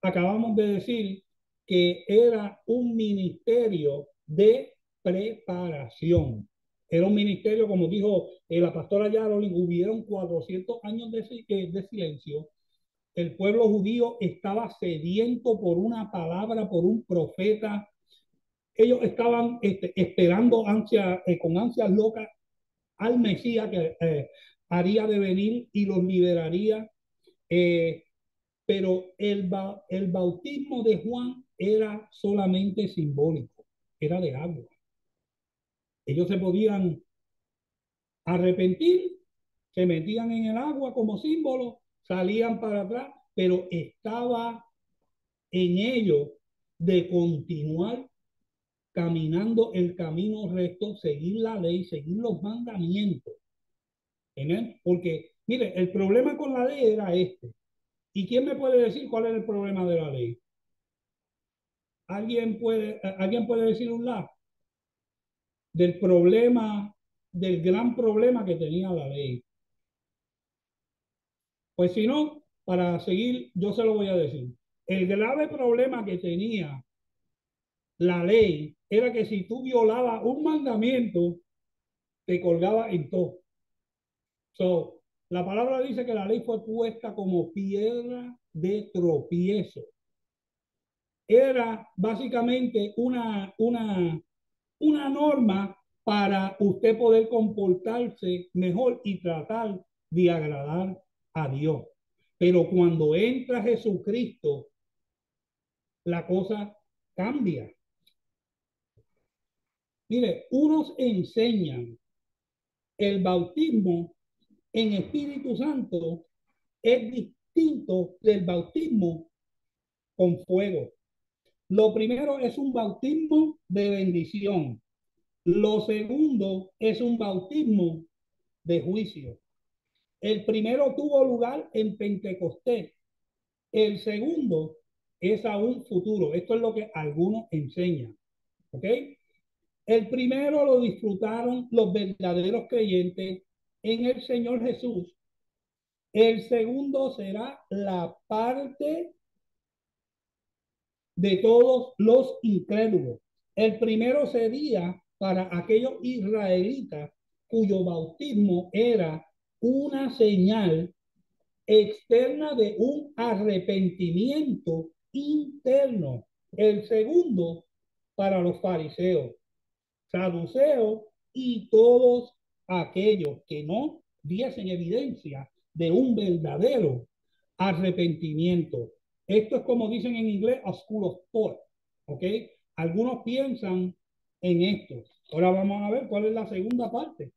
acabamos de decir que era un ministerio de preparación. Era un ministerio, como dijo la pastora Yarolin, hubieron 400 años de silencio. El pueblo judío estaba sediento por una palabra, por un profeta. Ellos estaban esperando con ansias locas al Mesías que haría de venir y los liberaría. Pero el bautismo de Juan era solamente simbólico, era de agua. Ellos se podían arrepentir, se metían en el agua como símbolo, salían para atrás, pero estaba en ellos de continuar caminando el camino recto, seguir la ley, seguir los mandamientos. ¿Entienden? Porque, mire, el problema con la ley era este. ¿Y quién me puede decir cuál es el problema de la ley? ¿Alguien puede decir un lado del problema, del gran problema que tenía la ley? Pues si no, para seguir, yo se lo voy a decir. El grave problema que tenía la ley era que si tú violabas un mandamiento, te colgaba en todo. So, La palabra dice que la ley fue puesta como piedra de tropiezo. Era básicamente una norma para usted poder comportarse mejor y tratar de agradar a Dios. Pero cuando entra Jesucristo, la cosa cambia. Mire, unos enseñan el bautismo en Espíritu Santo es distinto del bautismo con fuego. Lo primero es un bautismo de bendición. Lo segundo es un bautismo de juicio. El primero tuvo lugar en Pentecostés. El segundo es aún futuro. Esto es lo que algunos enseñan. ¿Ok? El primero lo disfrutaron los verdaderos creyentes en el Señor Jesús. El segundo será la parte de todos los incrédulos. El primero sería para aquellos israelitas cuyo bautismo era una señal externa de un arrepentimiento interno. El segundo para los fariseos, saduceos y todos aquellos que no diesen evidencia de un verdadero arrepentimiento. Esto es como dicen en inglés, a school of thought, ¿ok? Algunos piensan en esto. Ahora vamos a ver cuál es la segunda parte.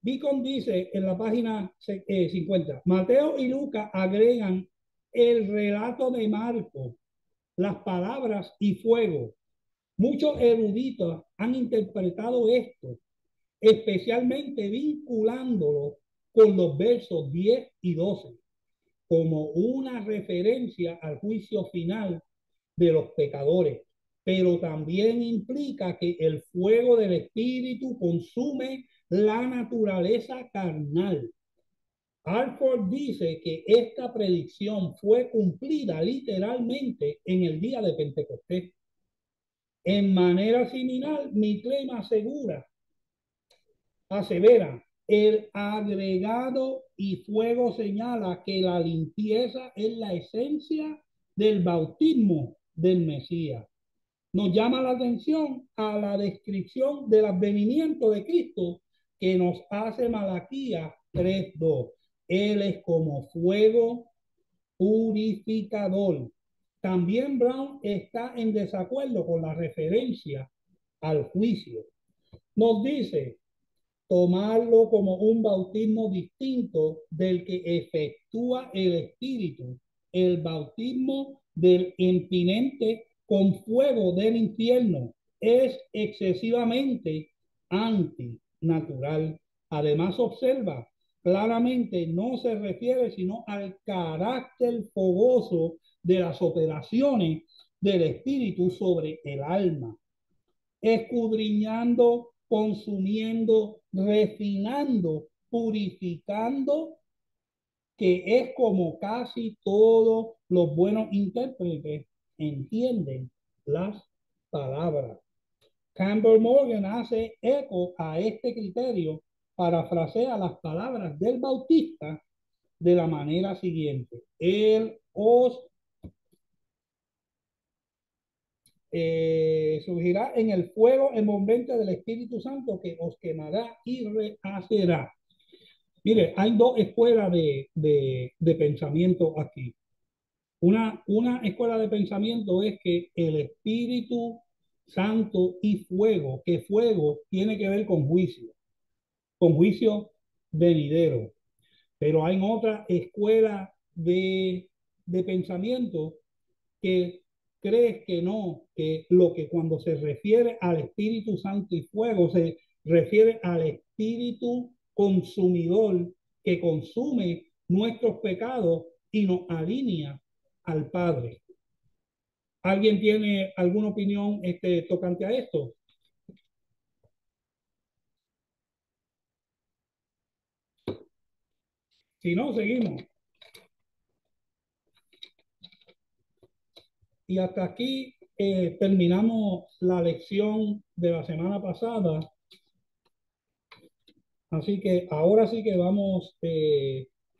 Beacon dice en la página 50, Mateo y Lucas agregan el relato de Marcos, las palabras y fuego. Muchos eruditos han interpretado esto, especialmente vinculándolo con los versos 10 y 12, como una referencia al juicio final de los pecadores, pero también implica que el fuego del Espíritu consume la naturaleza carnal. Alford dice que esta predicción fue cumplida literalmente en el día de Pentecostés. En manera similar, mi clima asevera, el agregado y fuego señala que la limpieza es la esencia del bautismo del Mesías. Nos llama la atención a la descripción del advenimiento de Cristo que nos hace Malaquías 3:2. Él es como fuego purificador. También Brown está en desacuerdo con la referencia al juicio. Nos dice tomarlo como un bautismo distinto del que efectúa el Espíritu, el bautismo del imponente con fuego del infierno es excesivamente antinatural. Además, observa, claramente no se refiere sino al carácter fogoso de las operaciones del Espíritu sobre el alma, escudriñando, consumiendo, refinando, purificando, que es como casi todos los buenos intérpretes entienden las palabras. Campbell Morgan hace eco a este criterio, parafrasea las palabras del Bautista de la manera siguiente: Él os surgirá en el fuego envolvente del Espíritu Santo que os quemará y rehacerá. Mire, hay dos escuelas de pensamiento aquí. Una escuela de pensamiento es que el Espíritu Santo y fuego, que fuego tiene que ver con juicio venidero. Pero hay otra escuela de pensamiento que crees que no, que lo que cuando se refiere al Espíritu Santo y fuego se refiere al Espíritu consumidor que consume nuestros pecados y nos alinea al Padre. ¿Alguien tiene alguna opinión tocante a esto? Si no, seguimos. Y hasta aquí terminamos la lección de la semana pasada. Así que ahora sí que vamos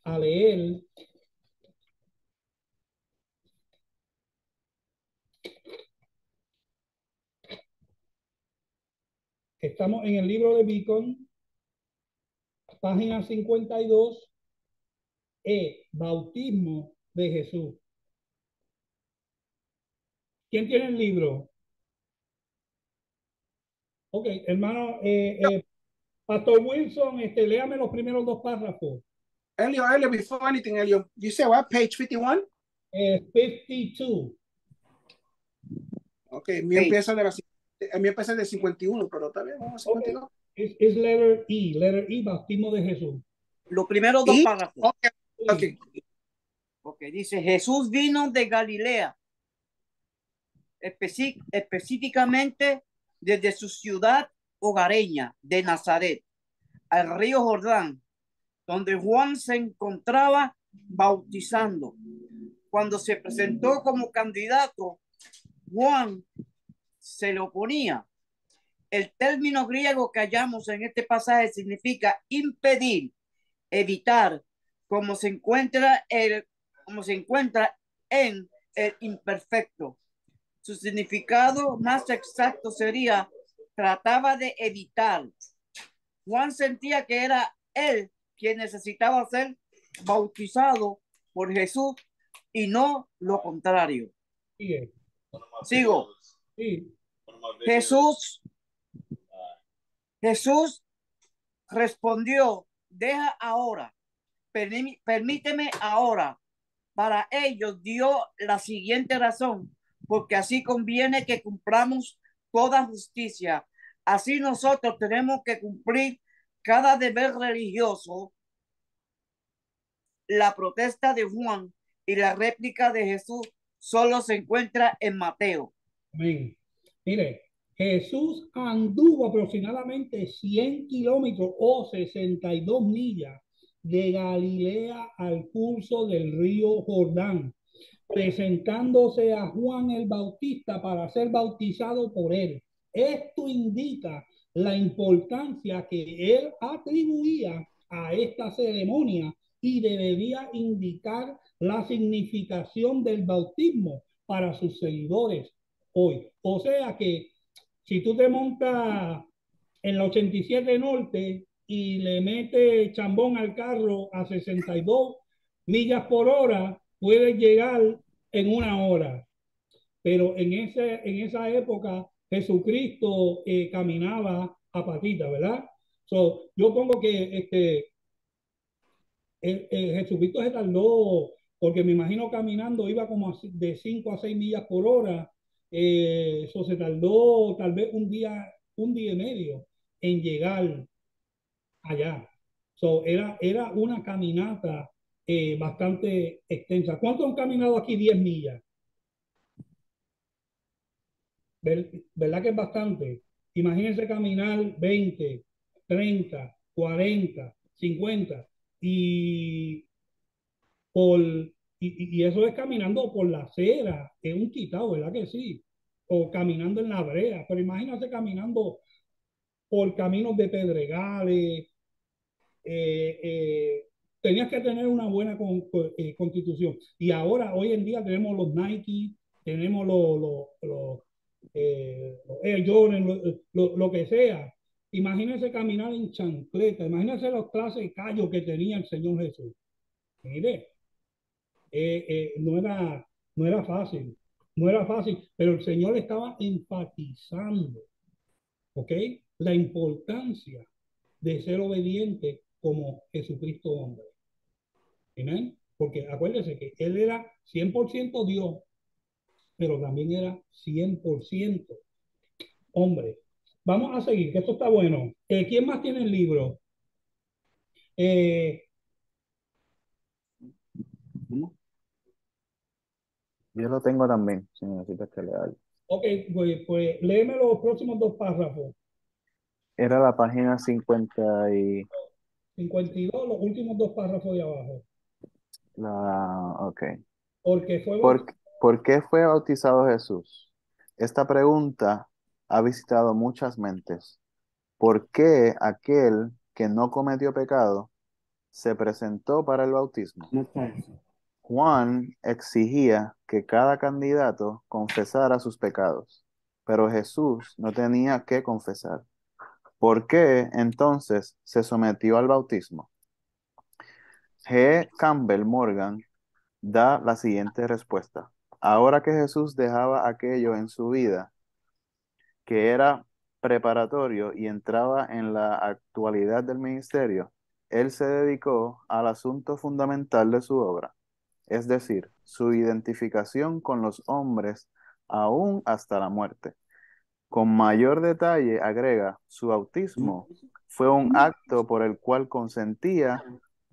a leer. Estamos en el libro de Beacon, página 52, bautismo de Jesús. ¿Quién tiene el libro? Ok, hermano, Pastor Wilson, léame los primeros dos párrafos. Elio, before anything, Elio, you say what? Page 51? 52. Ok, mi empieza de 51, pero está bien, vamos a Ok, 52. es letter E, bautismo de Jesús. Los primeros dos ¿Y? párrafos. Ok. Ok, dice, Jesús vino de Galilea, específicamente desde su ciudad hogareña de Nazaret, al río Jordán, donde Juan se encontraba bautizando. Cuando se presentó como candidato, Juan se le oponía. El término griego que hallamos en este pasaje significa impedir, evitar, como se encuentra en el imperfecto. Su significado más exacto sería trataba de evitar. Juan sentía que era él quien necesitaba ser bautizado por Jesús y no lo contrario. Sigue. Sigo. Sí. Jesús respondió, deja ahora, permíteme ahora. Para ellos dio la siguiente razón, porque así conviene que cumplamos toda justicia. Así nosotros tenemos que cumplir cada deber religioso. La protesta de Juan y la réplica de Jesús solo se encuentra en Mateo. Amén. Mire, Jesús anduvo aproximadamente 100 kilómetros o 62 millas de Galilea al curso del río Jordán, presentándose a Juan el Bautista para ser bautizado por él. Esto indica la importancia que él atribuía a esta ceremonia y debería indicar la significación del bautismo para sus seguidores hoy. O sea que si tú te montas en la 87 Norte y le metes chambón al carro a 62 millas por hora, puedes llegar en una hora. Pero en esa época Jesucristo caminaba a patita, ¿verdad? Yo pongo que Jesucristo se tardó, porque me imagino caminando iba como de 5 a 6 millas por hora. Eso se tardó tal vez un día y medio en llegar allá. Era una caminata bastante extensa. ¿Cuántos han caminado aquí 10 millas? ¿Verdad que es bastante? Imagínense caminar 20, 30, 40, 50 y por y eso es caminando por la acera, es un quitado, ¿verdad que sí? O caminando en la brea, pero imagínate caminando por caminos de pedregales. eh, eh, Tenías que tener una buena constitución. Y ahora, hoy en día, tenemos los Nike, tenemos los Air Jordan, lo que sea. Imagínense caminar en chancleta, imagínense las clases de callo que tenía el Señor Jesús. Mire, no era fácil, no era fácil, pero el Señor estaba enfatizando, ¿ok? La importancia de ser obediente como Jesucristo hombre. ¿Amén? Porque acuérdense que Él era 100% Dios, pero también era 100% hombre. Vamos a seguir, que esto está bueno. ¿Quién más tiene el libro? Eh, Yo lo tengo también, si necesitas que lea algo. ok, pues léeme los próximos dos párrafos. Era la página 50 y 52, los últimos dos párrafos de abajo. ok. Porque fue ¿Por qué fue bautizado Jesús? Esta pregunta ha visitado muchas mentes. ¿Por qué aquel que no cometió pecado, se presentó para el bautismo. No está eso. Juan exigía que cada candidato confesara sus pecados, pero Jesús no tenía que confesar. ¿Por qué entonces se sometió al bautismo? G. Campbell Morgan da la siguiente respuesta. Ahora que Jesús dejaba aquello en su vida, que era preparatorio y entraba en la actualidad del ministerio, él se dedicó al asunto fundamental de su obra, es decir, su identificación con los hombres aún hasta la muerte. Con mayor detalle agrega, su bautismo fue un acto por el cual consentía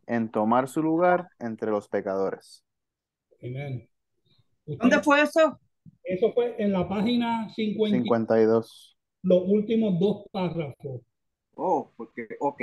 en tomar su lugar entre los pecadores. Amén. ¿Dónde fue eso? Eso fue en la página 50, 52. los últimos dos párrafos. Oh, porque, ok.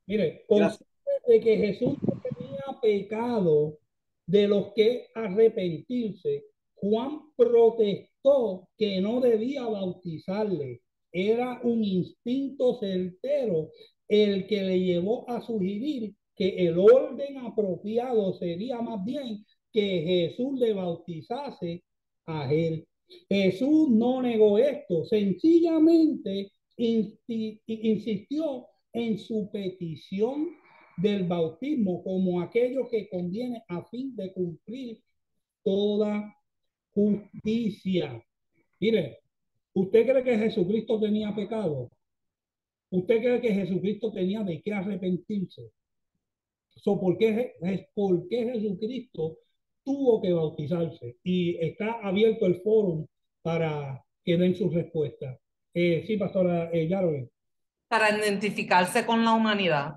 Mire, Gracias. consciente de que Jesús no tenía pecado de los que arrepentirse, Juan protestó que no debía bautizarle. Era un instinto certero el que le llevó a sugerir que el orden apropiado sería más bien que Jesús le bautizase a él. Jesús no negó esto, sencillamente insistió en su petición del bautismo como aquello que conviene a fin de cumplir toda justicia. Mire, ¿usted cree que Jesucristo tenía pecado? ¿Usted cree que Jesucristo tenía de qué arrepentirse? ¿Por qué Jesucristo tuvo que bautizarse? Y está abierto el foro para que den sus respuestas. Sí, pastora Yarole. Para identificarse con la humanidad.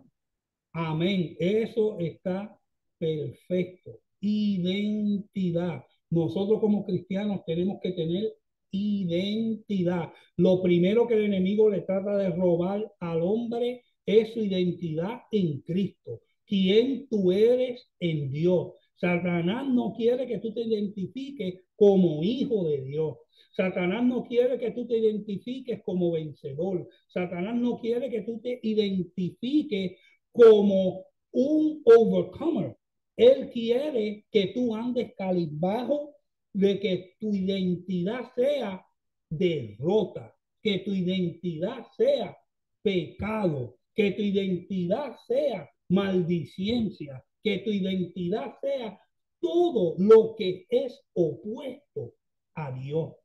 Amén. Eso está perfecto. Identidad. Nosotros como cristianos tenemos que tener identidad. Lo primero que el enemigo le trata de robar al hombre es su identidad en Cristo. ¿Quién tú eres en Dios? Satanás no quiere que tú te identifiques como hijo de Dios. Satanás no quiere que tú te identifiques como vencedor. Satanás no quiere que tú te identifiques como un overcomer. Él quiere que tú andes cabizbajo, de que tu identidad sea derrota, que tu identidad sea pecado, que tu identidad sea maldicencia, que tu identidad sea todo lo que es opuesto a Dios.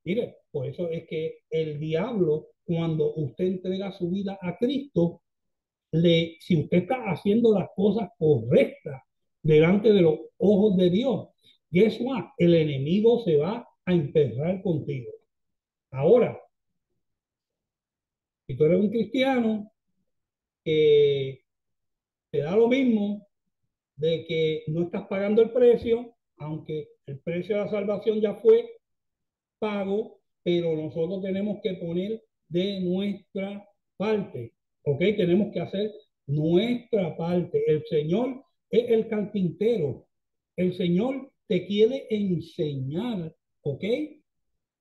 Mire, por eso es que el diablo, cuando usted entrega su vida a Cristo, si usted está haciendo las cosas correctas delante de los ojos de Dios, guess what? El enemigo se va a emperrar contigo. Ahora, si tú eres un cristiano que te da lo mismo de que no estás pagando el precio, aunque el precio de la salvación ya fue pago, pero nosotros tenemos que poner de nuestra parte, ¿ok? Tenemos que hacer nuestra parte. El Señor es el carpintero. El Señor te quiere enseñar, ¿ok?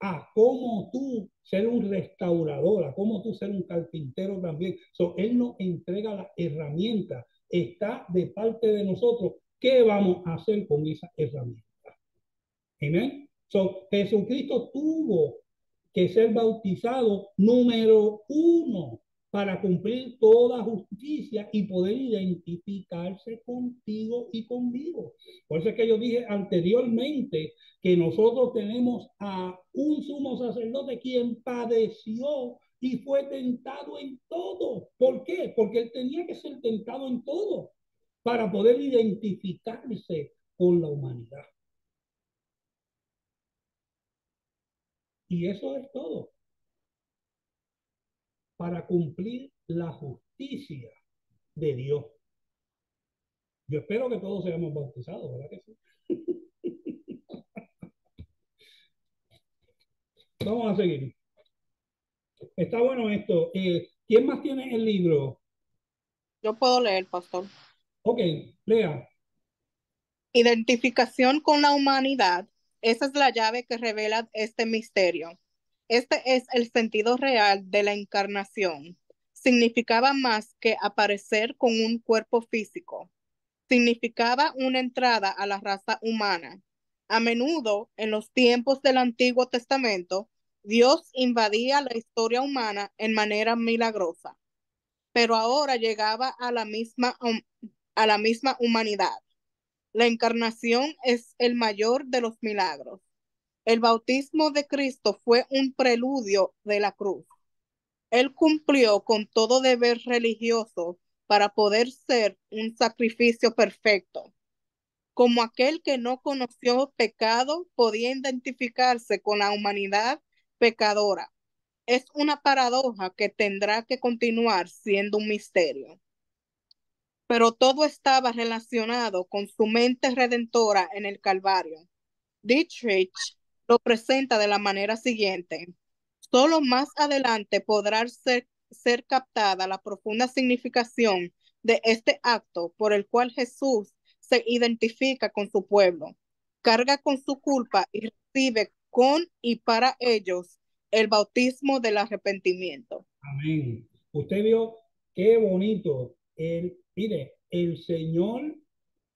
A cómo tú ser un restaurador, a cómo tú ser un carpintero también. Él nos entrega las herramientas. Está de parte de nosotros. ¿Qué vamos a hacer con esas herramientas? Amén. Jesucristo tuvo que ser bautizado número 1 para cumplir toda justicia y poder identificarse contigo y conmigo. Por eso es que yo dije anteriormente que nosotros tenemos a un sumo sacerdote quien padeció y fue tentado en todo. ¿Por qué? Porque él tenía que ser tentado en todo para poder identificarse con la humanidad. Y eso es todo. Para cumplir la justicia de Dios. Yo espero que todos seamos bautizados, ¿verdad que sí? Vamos a seguir. Está bueno esto. ¿Quién más tiene el libro? Yo puedo leer, pastor. Ok, lea. Identificación con la humanidad. Esa es la llave que revela este misterio. Este es el sentido real de la encarnación. significaba más que aparecer con un cuerpo físico. Significaba una entrada a la raza humana. A menudo, en los tiempos del Antiguo Testamento, Dios invadía la historia humana en manera milagrosa, pero ahora llegaba a la misma humanidad. La encarnación es el mayor de los milagros. El bautismo de Cristo fue un preludio de la cruz. Él cumplió con todo deber religioso para poder ser un sacrificio perfecto. Como aquel que no conoció pecado, podía identificarse con la humanidad pecadora. Es una paradoja que tendrá que continuar siendo un misterio. Pero todo estaba relacionado con su mente redentora en el Calvario. Dietrich lo presenta de la manera siguiente. Solo más adelante podrá ser captada la profunda significación de este acto por el cual Jesús se identifica con su pueblo, carga con su culpa y recibe con y para ellos el bautismo del arrepentimiento. Amén. Usted vio qué bonito. Mire, el Señor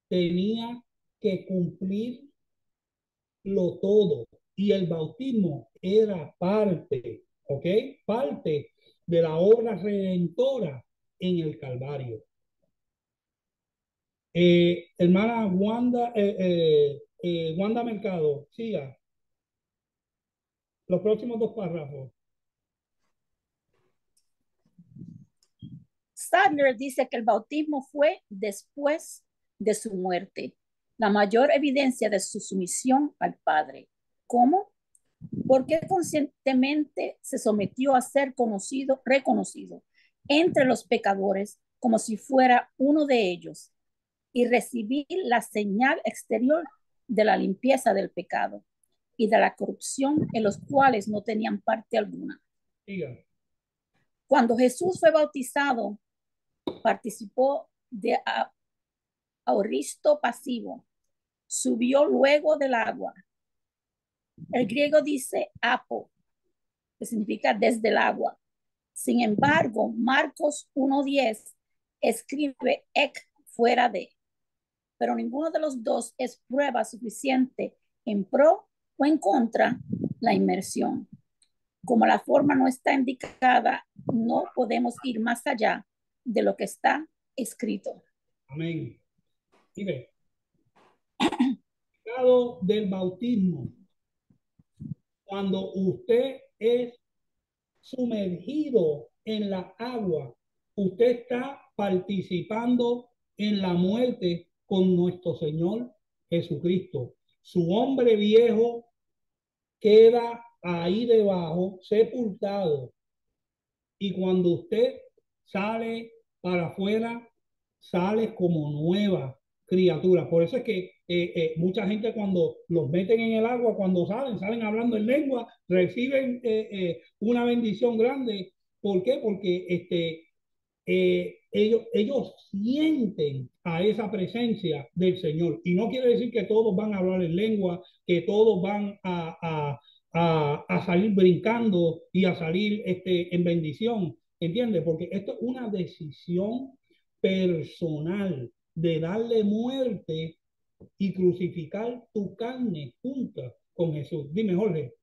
tenía que cumplirlo todo y el bautismo era parte, ¿ok? Parte de la obra redentora en el Calvario. Hermana Wanda Mercado, siga los próximos dos párrafos. Sadler dice que el bautismo fue después de su muerte, la mayor evidencia de su sumisión al Padre. ¿Cómo? Porque conscientemente se sometió a ser reconocido entre los pecadores como si fuera uno de ellos y recibir la señal exterior de la limpieza del pecado y de la corrupción en los cuales no tenían parte alguna. Siga. Cuando Jesús fue bautizado, participó de auristo pasivo, subió luego del agua. El griego dice apo, que significa desde el agua. Sin embargo, Marcos 1:10 escribe ek fuera de, pero ninguno de los dos es prueba suficiente en pro o en contra la inmersión. Como la forma no está indicada, no podemos ir más allá de lo que está escrito. Amén. Mire, el del bautismo, cuando usted es sumergido en la agua, usted está participando en la muerte con nuestro Señor Jesucristo. Su hombre viejo queda ahí debajo, sepultado. Y cuando usted sale para afuera, sale como nueva criatura. Por eso es que mucha gente cuando los meten en el agua, cuando salen hablando en lengua, reciben una bendición grande. ¿Por qué? Porque ellos sienten a esa presencia del Señor. Y no quiere decir que todos van a hablar en lengua, que todos van a salir brincando y a salir en bendición. ¿Entiendes? Porque esto es una decisión personal de darle muerte y crucificar tu carne junta con Jesús. Dime, Jorge.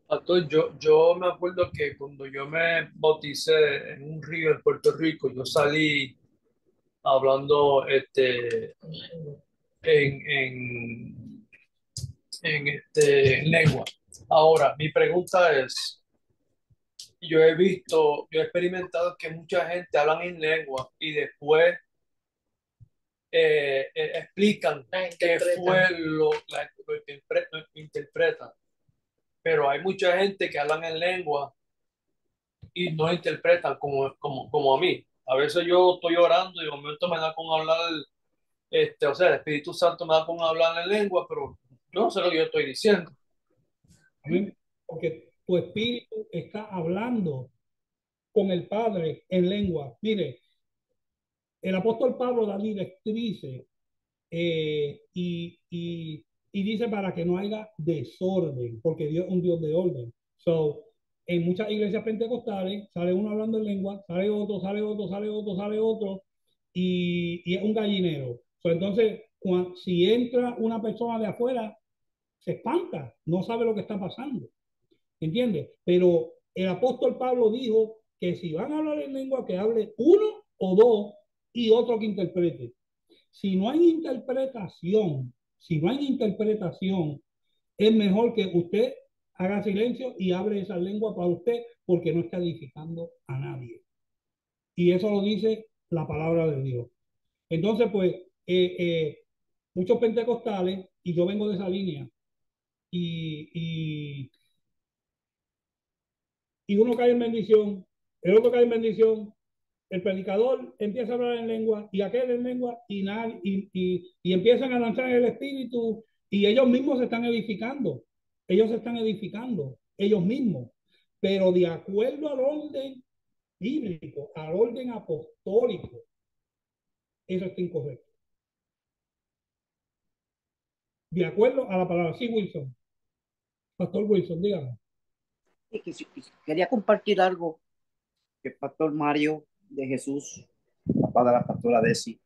Pastor, yo me acuerdo que cuando yo me bauticé en un río en Puerto Rico, yo salí hablando en, en, en lengua. Ahora, mi pregunta es, yo he experimentado que mucha gente habla en lengua y después explican qué fue lo interpretan. Pero hay mucha gente que hablan en lengua y no interpretan como a mí. A veces yo estoy orando y de momento me da con hablar, o sea, el Espíritu Santo me da con hablar en lengua, pero yo no sé lo que yo estoy diciendo. Amén. Porque tu espíritu está hablando con el Padre en lengua. Mire, el apóstol Pablo da directrices y dice para que no haya desorden, porque Dios es un Dios de orden. So, en muchas iglesias pentecostales, sale uno hablando en lengua, sale otro, sale otro, sale otro, sale otro, y es un gallinero. Entonces, si entra una persona de afuera, se espanta, no sabe lo que está pasando, ¿entiendes? Pero el apóstol Pablo dijo que si van a hablar en lengua, que hable uno o dos y otro que interprete. Si no hay interpretación, es mejor que usted haga silencio y hable esa lengua para usted, porque no está edificando a nadie. Y eso lo dice la palabra de Dios. Entonces, pues, muchos pentecostales, y yo vengo de esa línea, y uno cae en bendición, el otro cae en bendición, el predicador empieza a hablar en lengua y aquel en lengua y empiezan a lanzar en el espíritu y ellos mismos se están edificando. Ellos se están edificando, ellos mismos. Pero de acuerdo al orden bíblico, al orden apostólico, eso está incorrecto. De acuerdo a la palabra. Sí, Wilson. Pastor Wilson, dígame. Quería compartir algo que el pastor Mario de Jesús, papá de la pastora Desi,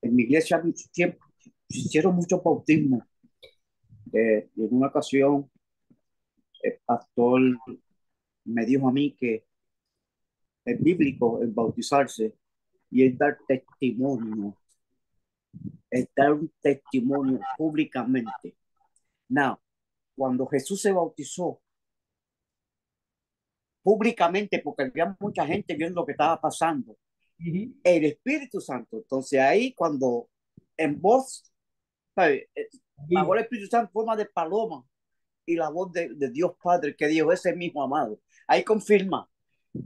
en mi iglesia mucho tiempo se hicieron muchos bautismos. En una ocasión el pastor me dijo a mí que es bíblico el bautizarse y es dar testimonio, es dar un testimonio públicamente. Now, cuando Jesús se bautizó públicamente, porque había mucha gente viendo lo que estaba pasando, el Espíritu Santo, entonces ahí cuando en voz, ¿sabe? Bajó el Espíritu Santo en forma de paloma y la voz de Dios Padre que dijo, ese mismo amado, ahí confirma.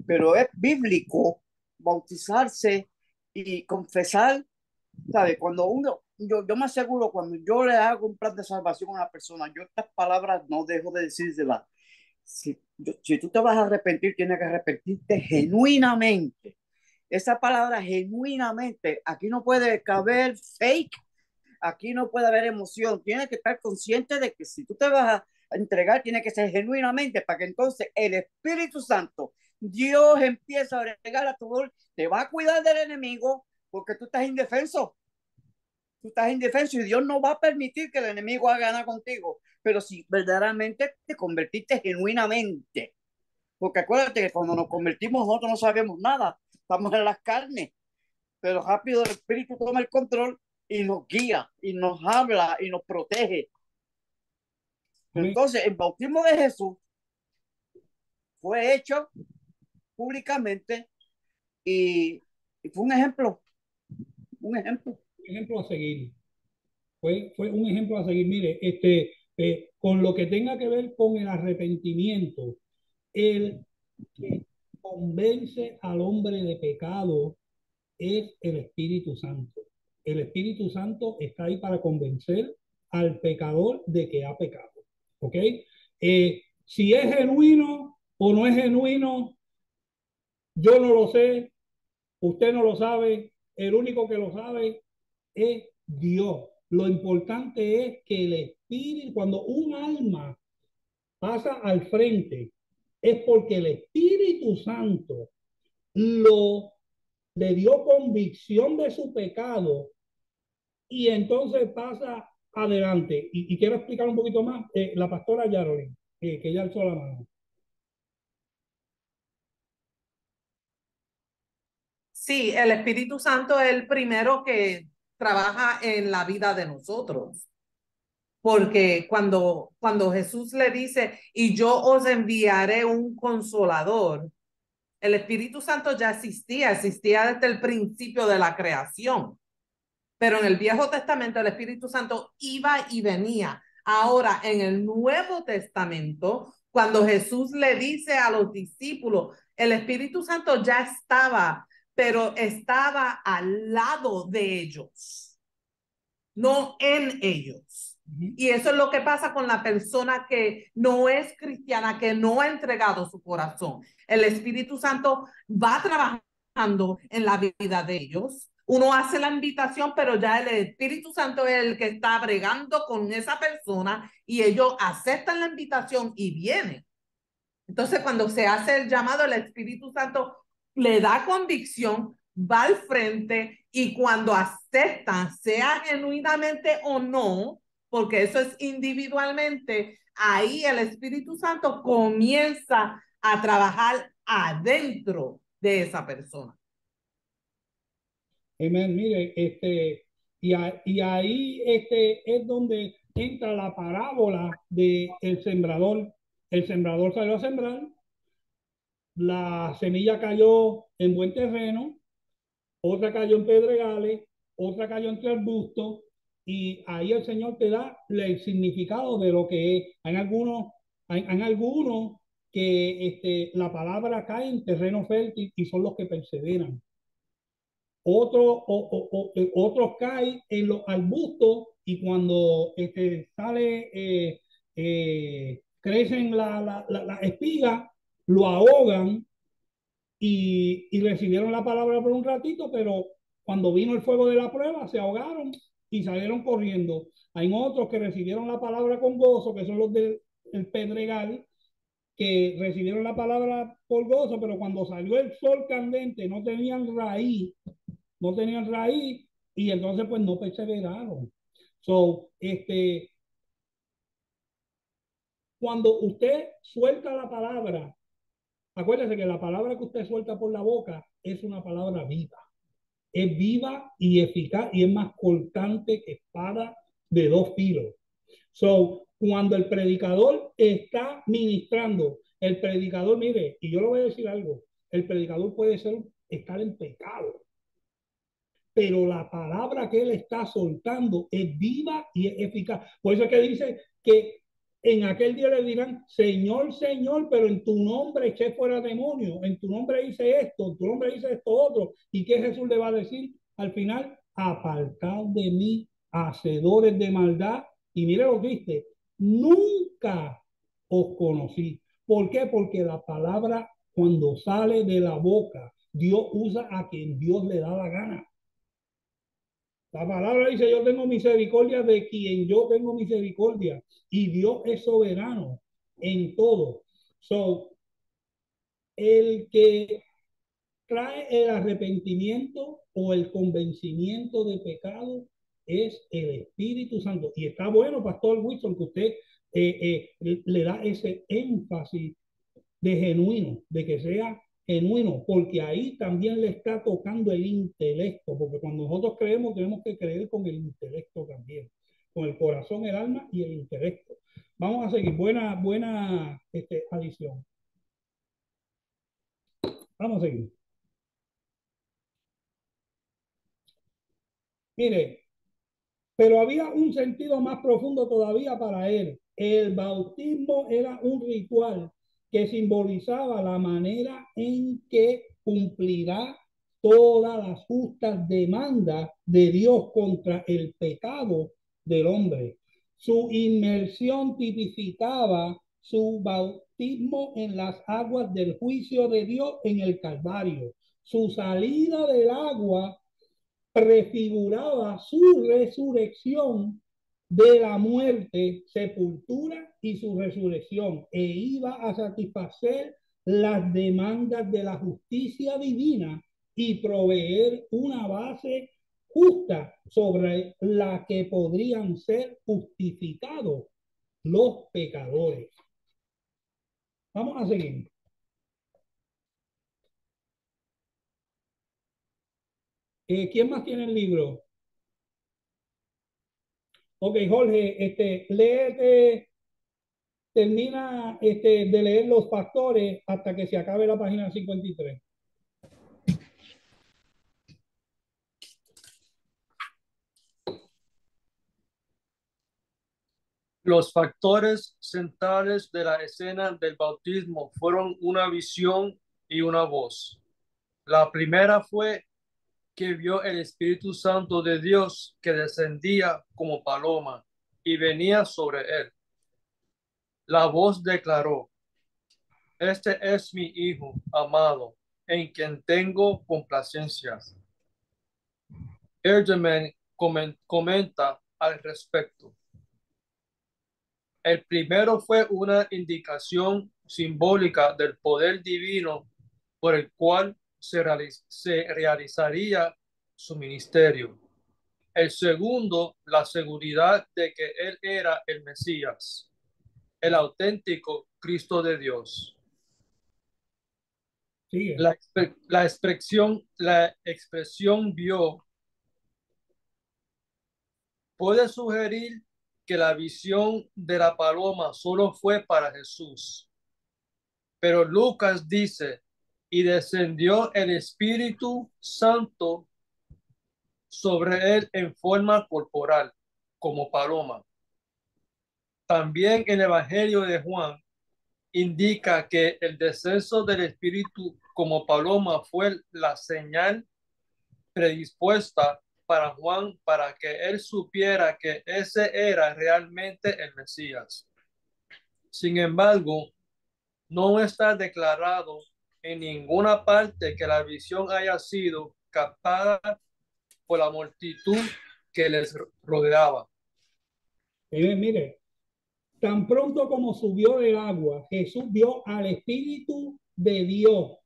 Pero es bíblico bautizarse y confesar, ¿sabe? Cuando uno, yo me aseguro, cuando yo le hago un plan de salvación a una persona, yo estas palabras no dejo de decírselas. Si tú te vas a arrepentir, tienes que arrepentirte genuinamente. Esa palabra genuinamente, aquí no puede caber fake, aquí no puede haber emoción. Tienes que estar consciente de que si tú te vas a entregar, tiene que ser genuinamente, para que entonces el Espíritu Santo, Dios empieza a agregar a tu favor, te va a cuidar del enemigo, porque tú estás indefenso. Tú estás indefenso y Dios no va a permitir que el enemigo haga nada contigo. Pero si verdaderamente te convertiste genuinamente, porque acuérdate que cuando nos convertimos nosotros no sabemos nada, estamos en las carnes, pero rápido el Espíritu toma el control y nos guía, y nos habla, y nos protege. Entonces, el bautismo de Jesús fue hecho públicamente y fue un ejemplo a seguir. Fue un ejemplo a seguir. Mire, con lo que tenga que ver con el arrepentimiento, el que convence al hombre de pecado es el Espíritu Santo. El Espíritu Santo está ahí para convencer al pecador de que ha pecado. ¿Ok? Si es genuino o no es genuino, yo no lo sé, usted no lo sabe, el único que lo sabe es Dios. Lo importante es que el Espíritu, cuando un alma pasa al frente, es porque el Espíritu Santo le dio convicción de su pecado y entonces pasa adelante. Y quiero explicar un poquito más, la pastora Yarolín, que ya alzó la mano. Sí, el Espíritu Santo es el primero que trabaja en la vida de nosotros. Porque cuando Jesús le dice, y yo os enviaré un consolador, el Espíritu Santo ya existía desde el principio de la creación. Pero en el Viejo Testamento el Espíritu Santo iba y venía. Ahora, en el Nuevo Testamento, cuando Jesús le dice a los discípulos, el Espíritu Santo ya estaba, pero estaba al lado de ellos, no en ellos. Y eso es lo que pasa con la persona que no es cristiana, que no ha entregado su corazón. El Espíritu Santo va trabajando en la vida de ellos. Uno hace la invitación, pero ya el Espíritu Santo es el que está bregando con esa persona y ellos aceptan la invitación y vienen. Entonces, cuando se hace el llamado, el Espíritu Santo le da convicción, va al frente y cuando aceptan, sea genuinamente o no, porque eso es individualmente, ahí el Espíritu Santo comienza a trabajar adentro de esa persona. Amén. Mire, y ahí es donde entra la parábola de el sembrador. El sembrador salió a sembrar, la semilla cayó en buen terreno, otra cayó en pedregales, otra cayó entre arbustos, y ahí el Señor te da el significado de lo que es. Hay algunos que la palabra cae en terreno fértil y son los que perseveran. Otros caen en los arbustos y cuando crecen la espiga, lo ahogan y recibieron la palabra por un ratito, pero cuando vino el fuego de la prueba se ahogaron y salieron corriendo. Hay otros que recibieron la palabra con gozo, que son los del pedregal, que recibieron la palabra por gozo, pero cuando salió el sol candente no tenían raíz y entonces pues no perseveraron. So, cuando usted suelta la palabra, acuérdese que la palabra que usted suelta por la boca es una palabra viva. Es viva y eficaz y es más cortante que espada de dos filos. So, cuando el predicador está ministrando, el predicador, mire, y yo le voy a decir algo, el predicador puede estar en pecado, pero la palabra que él está soltando es viva y es eficaz. Por eso es que dice que en aquel día le dirán, Señor, Señor, pero en tu nombre eché fuera demonios, en tu nombre hice esto, en tu nombre hice esto otro. ¿Y qué Jesús le va a decir al final? Apartad de mí, hacedores de maldad. Y mire lo que dice, nunca os conocí. ¿Por qué? Porque la palabra cuando sale de la boca, Dios usa a quien Dios le da la gana. La palabra dice, yo tengo misericordia de quien yo tengo misericordia. Y Dios es soberano en todo. So, el que trae el arrepentimiento o el convencimiento de pecado es el Espíritu Santo. Y está bueno, Pastor Wilson, que usted le da ese énfasis de genuino, de que sea genuino, porque ahí también le está tocando el intelecto, porque cuando nosotros creemos, tenemos que creer con el intelecto también, con el corazón, el alma y el intelecto. Vamos a seguir, buena adición. Vamos a seguir. Mire, pero había un sentido más profundo todavía para él. El bautismo era un ritual que simbolizaba la manera en que cumplirá todas las justas demandas de Dios contra el pecado del hombre. Su inmersión tipificaba su bautismo en las aguas del juicio de Dios en el Calvario. Su salida del agua prefiguraba su resurrección de la muerte, sepultura y su resurrección, e iba a satisfacer las demandas de la justicia divina y proveer una base justa sobre la que podrían ser justificados los pecadores. Vamos a seguir. ¿Quién más tiene el libro? Ok, Jorge, léete, termina de leer Los Pastores hasta que se acabe la página 53. Los factores centrales de la escena del bautismo fueron una visión y una voz. La primera fue que vio el Espíritu Santo de Dios que descendía como paloma y venía sobre él. La voz declaró: Este es mi Hijo amado, en quien tengo complacencia. Erdeman comenta al respecto. El primero fue una indicación simbólica del poder divino por el cual se realizaría su ministerio. El segundo, la seguridad de que él era el Mesías, el auténtico Cristo de Dios. Sigue. La expresión vio puede sugerir que la visión de la paloma solo fue para Jesús. Pero Lucas dice, y descendió el Espíritu Santo sobre él en forma corporal, como paloma. También el Evangelio de Juan indica que el descenso del Espíritu como paloma fue la señal predispuesta para Juan para que él supiera que ese era realmente el Mesías. Sin embargo, no está declarado en ninguna parte que la visión haya sido captada por la multitud que les rodeaba. Mire, tan pronto como subió del agua, Jesús vio al Espíritu de Dios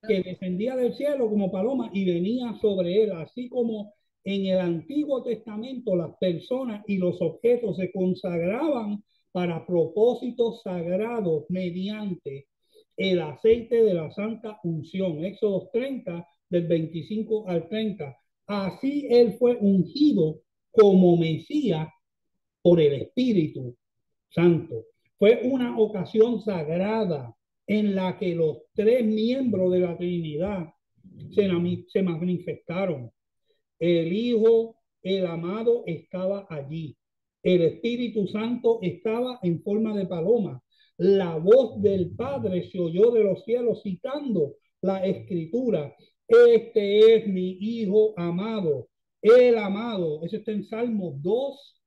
que descendía del cielo como paloma y venía sobre él, así como en el Antiguo Testamento las personas y los objetos se consagraban para propósitos sagrados mediante el aceite de la santa unción. Éxodo 30, del 25 al 30. Así él fue ungido como Mesías por el Espíritu Santo. Fue una ocasión sagrada en la que los tres miembros de la Trinidad se manifestaron. El Hijo, el amado, estaba allí. El Espíritu Santo estaba en forma de paloma. La voz del Padre se oyó de los cielos citando la Escritura. Este es mi Hijo amado, el amado. Eso está en Salmo 2,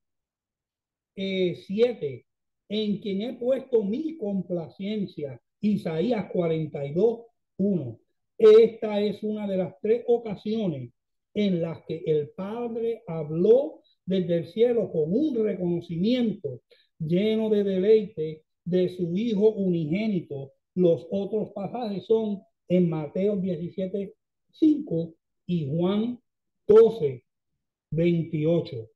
7, en quien he puesto mi complacencia. Isaías 42, 1. Esta es una de las tres ocasiones en las que el Padre habló desde el cielo con un reconocimiento lleno de deleite de su Hijo unigénito. Los otros pasajes son en Mateo 17, 5 y Juan 12, 28.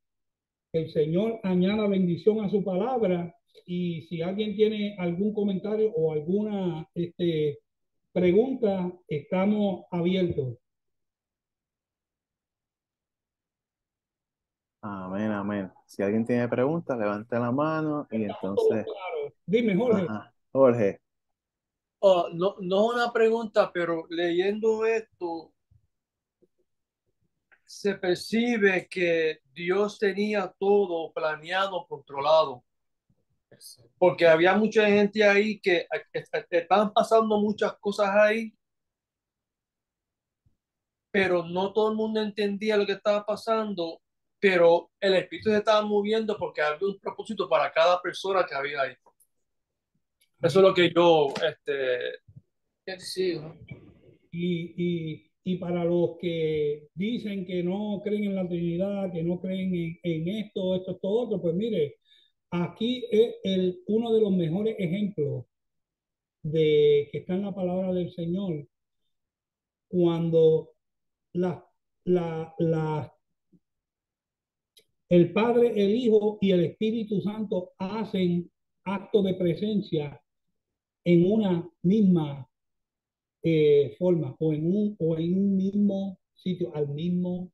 El Señor añada bendición a su palabra, y si alguien tiene algún comentario o alguna pregunta, estamos abiertos. Amén, amén. Si alguien tiene preguntas, levante la mano y entonces... Claro. Dime, Jorge. Ajá. Jorge. No, no es una pregunta, pero leyendo esto, se percibe que Dios tenía todo planeado, controlado. Porque había mucha gente ahí que estaban pasando muchas cosas ahí, pero no todo el mundo entendía lo que estaba pasando, pero el espíritu se estaba moviendo porque había un propósito para cada persona que había ahí. Eso es lo que yo decido. Y para los que dicen que no creen en la Trinidad, que no creen en esto, otro, pues mire, aquí es uno de los mejores ejemplos de que está en la palabra del Señor, cuando el Padre, el Hijo y el Espíritu Santo hacen acto de presencia en una misma forma o en un mismo sitio al mismo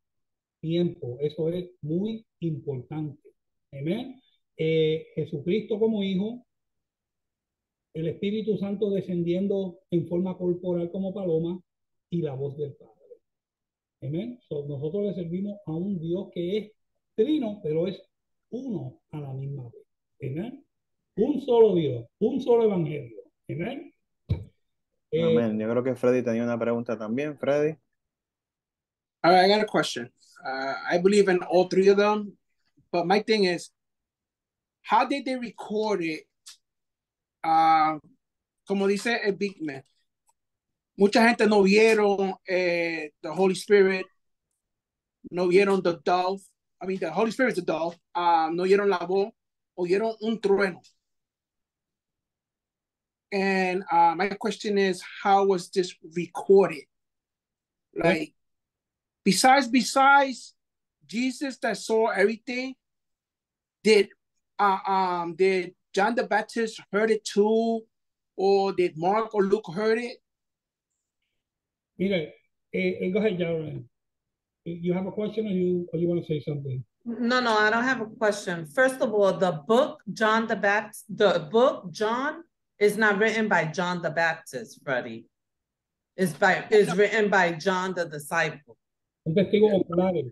tiempo. Eso es muy importante. Amén. Jesucristo como Hijo, el Espíritu Santo descendiendo en forma corporal como paloma y la voz del Padre. Amén. Nosotros le servimos a un Dios que es trino, pero es uno a la misma vez. Amén. Un solo Dios, un solo evangelio. Amén. Amén. Yo creo que Freddy tenía una pregunta también. Freddy. All right, I got a question. I believe in all three of them, but my thing is, how did they record it? Como dice el Big Man, mucha gente no vieron the Holy Spirit, no vieron the dove. I mean, the Holy Spirit's a dove. No oyeron la voz, oyeron un trueno. And my question is, how was this recorded? Like, besides Jesus that saw everything, did John the Baptist heard it too, or did Mark or Luke heard it? Mire, go ahead, Jaron. You have a question, or you want to say something? No, I don't have a question. First of all, the book John is not written by John the Baptist, Freddie. It's written by John the disciple. Un testigo ocular.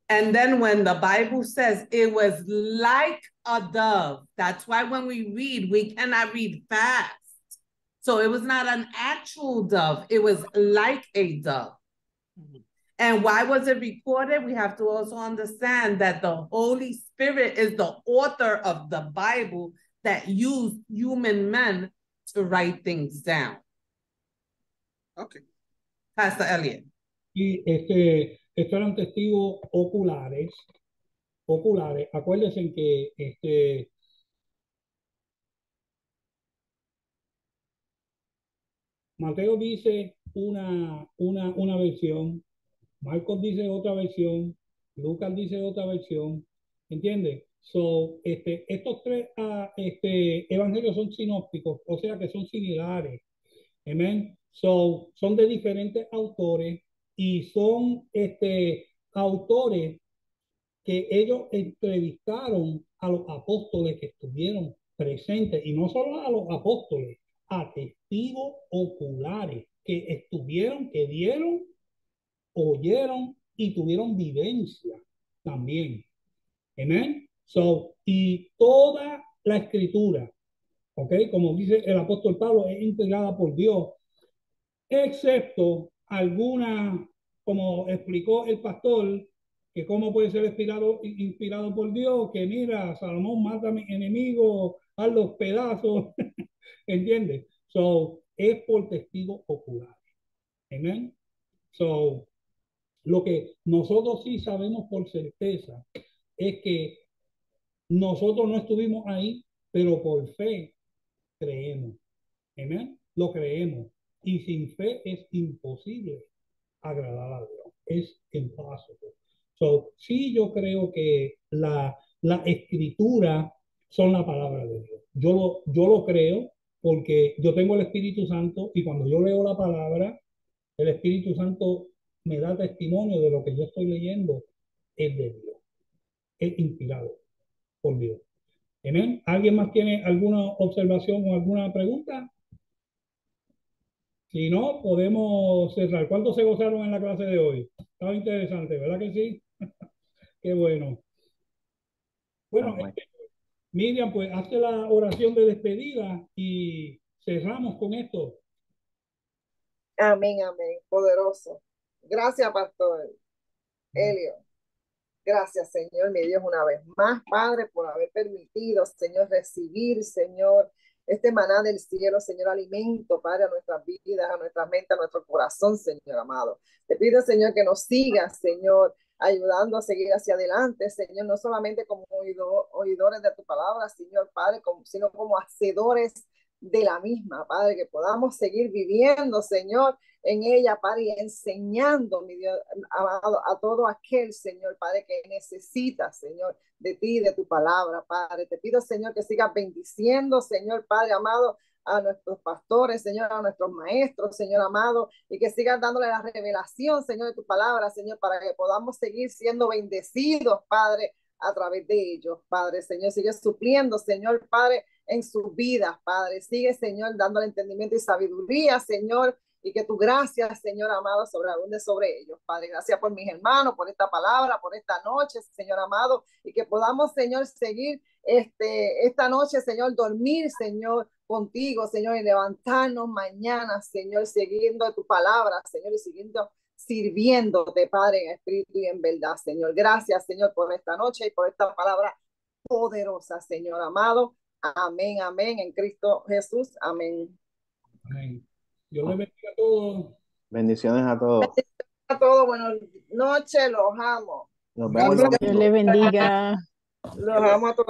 And then when the Bible says it was like a dove, that's why when we read, we cannot read fast. So it was not an actual dove. It was like a dove. Mm-hmm. And why was it recorded? We have to also understand that the Holy Spirit is the author of the Bible that used human men to write things down. Okay. Pastor Elliot. Y estos eran testigos oculares. Acuérdense que Mateo dice una versión, Marcos dice otra versión, Lucas dice otra versión, ¿entiendes? So, estos tres evangelios son sinópticos, o sea que son similares. Amén. So, son de diferentes autores y son autores que ellos entrevistaron a los apóstoles que estuvieron presentes, y no solo a los apóstoles, a testigos oculares que estuvieron, que vieron, oyeron y tuvieron vivencia también. Amén. So, y toda la escritura, como dice el apóstol Pablo, es integrada por Dios, excepto alguna, como explicó el pastor, que cómo puede ser inspirado por Dios, que mira, Salomón mata a mi enemigo, haz los pedazos, ¿entiendes? So, es por testigos oculares. Amén. So, lo que nosotros sí sabemos por certeza es que nosotros no estuvimos ahí, pero por fe creemos. Amén. Lo creemos. Y sin fe es imposible agradar a Dios. Es imposible. So, sí, yo creo que la escritura son la palabra de Dios. Yo lo creo porque yo tengo el Espíritu Santo y cuando yo leo la palabra, el Espíritu Santo me da testimonio de lo que yo estoy leyendo es de Dios. Es inspirado por Dios. Amén. ¿Alguien más tiene alguna observación o alguna pregunta? Si no, podemos cerrar. ¿Cuántos se gozaron en la clase de hoy? Estaba interesante, ¿verdad que sí? Qué bueno. Bueno, Miriam, pues hace la oración de despedida y cerramos con esto. Amén, amén. Poderoso. Gracias, Pastor Elio. Gracias, Señor, mi Dios, una vez más, Padre, por haber permitido, Señor, recibir, Señor, este maná del cielo, Señor, alimento, Padre, a nuestras vidas, a nuestra mente, a nuestro corazón, Señor amado. Te pido, Señor, que nos sigas, Señor, ayudando a seguir hacia adelante, Señor, no solamente como oidores de tu palabra, Señor, Padre, sino como hacedores de la misma, Padre, que podamos seguir viviendo, Señor, en ella, Padre, y enseñando, mi Dios amado, a todo aquel, Señor, Padre, que necesita, Señor, de ti, de tu palabra, Padre. Te pido, Señor, que sigas bendiciendo, Señor, Padre amado, a nuestros pastores, Señor, a nuestros maestros, Señor amado, y que sigas dándole la revelación, Señor, de tu palabra, Señor, para que podamos seguir siendo bendecidos, Padre, a través de ellos, Padre. Señor, sigue supliendo, Señor, Padre, en sus vidas, Padre. Sigue, Señor, dándole entendimiento y sabiduría, Señor, y que tu gracia, Señor amado, sobreabunde sobre ellos, Padre. Gracias por mis hermanos, por esta palabra, por esta noche, Señor amado, y que podamos, Señor, seguir esta noche, Señor, dormir, Señor, contigo, Señor, y levantarnos mañana, Señor, siguiendo tu palabra, Señor, y sirviéndote, Padre, en espíritu y en verdad, Señor. Gracias, Señor, por esta noche y por esta palabra poderosa, Señor amado. Amén, amén, en Cristo Jesús. Amén. Amén. Dios les bendiga a todos. Bendiciones a todos. Bendiciones a todos. Buenas noches, los amo. Nos vemos. Dios le bendiga. Los amo a todos.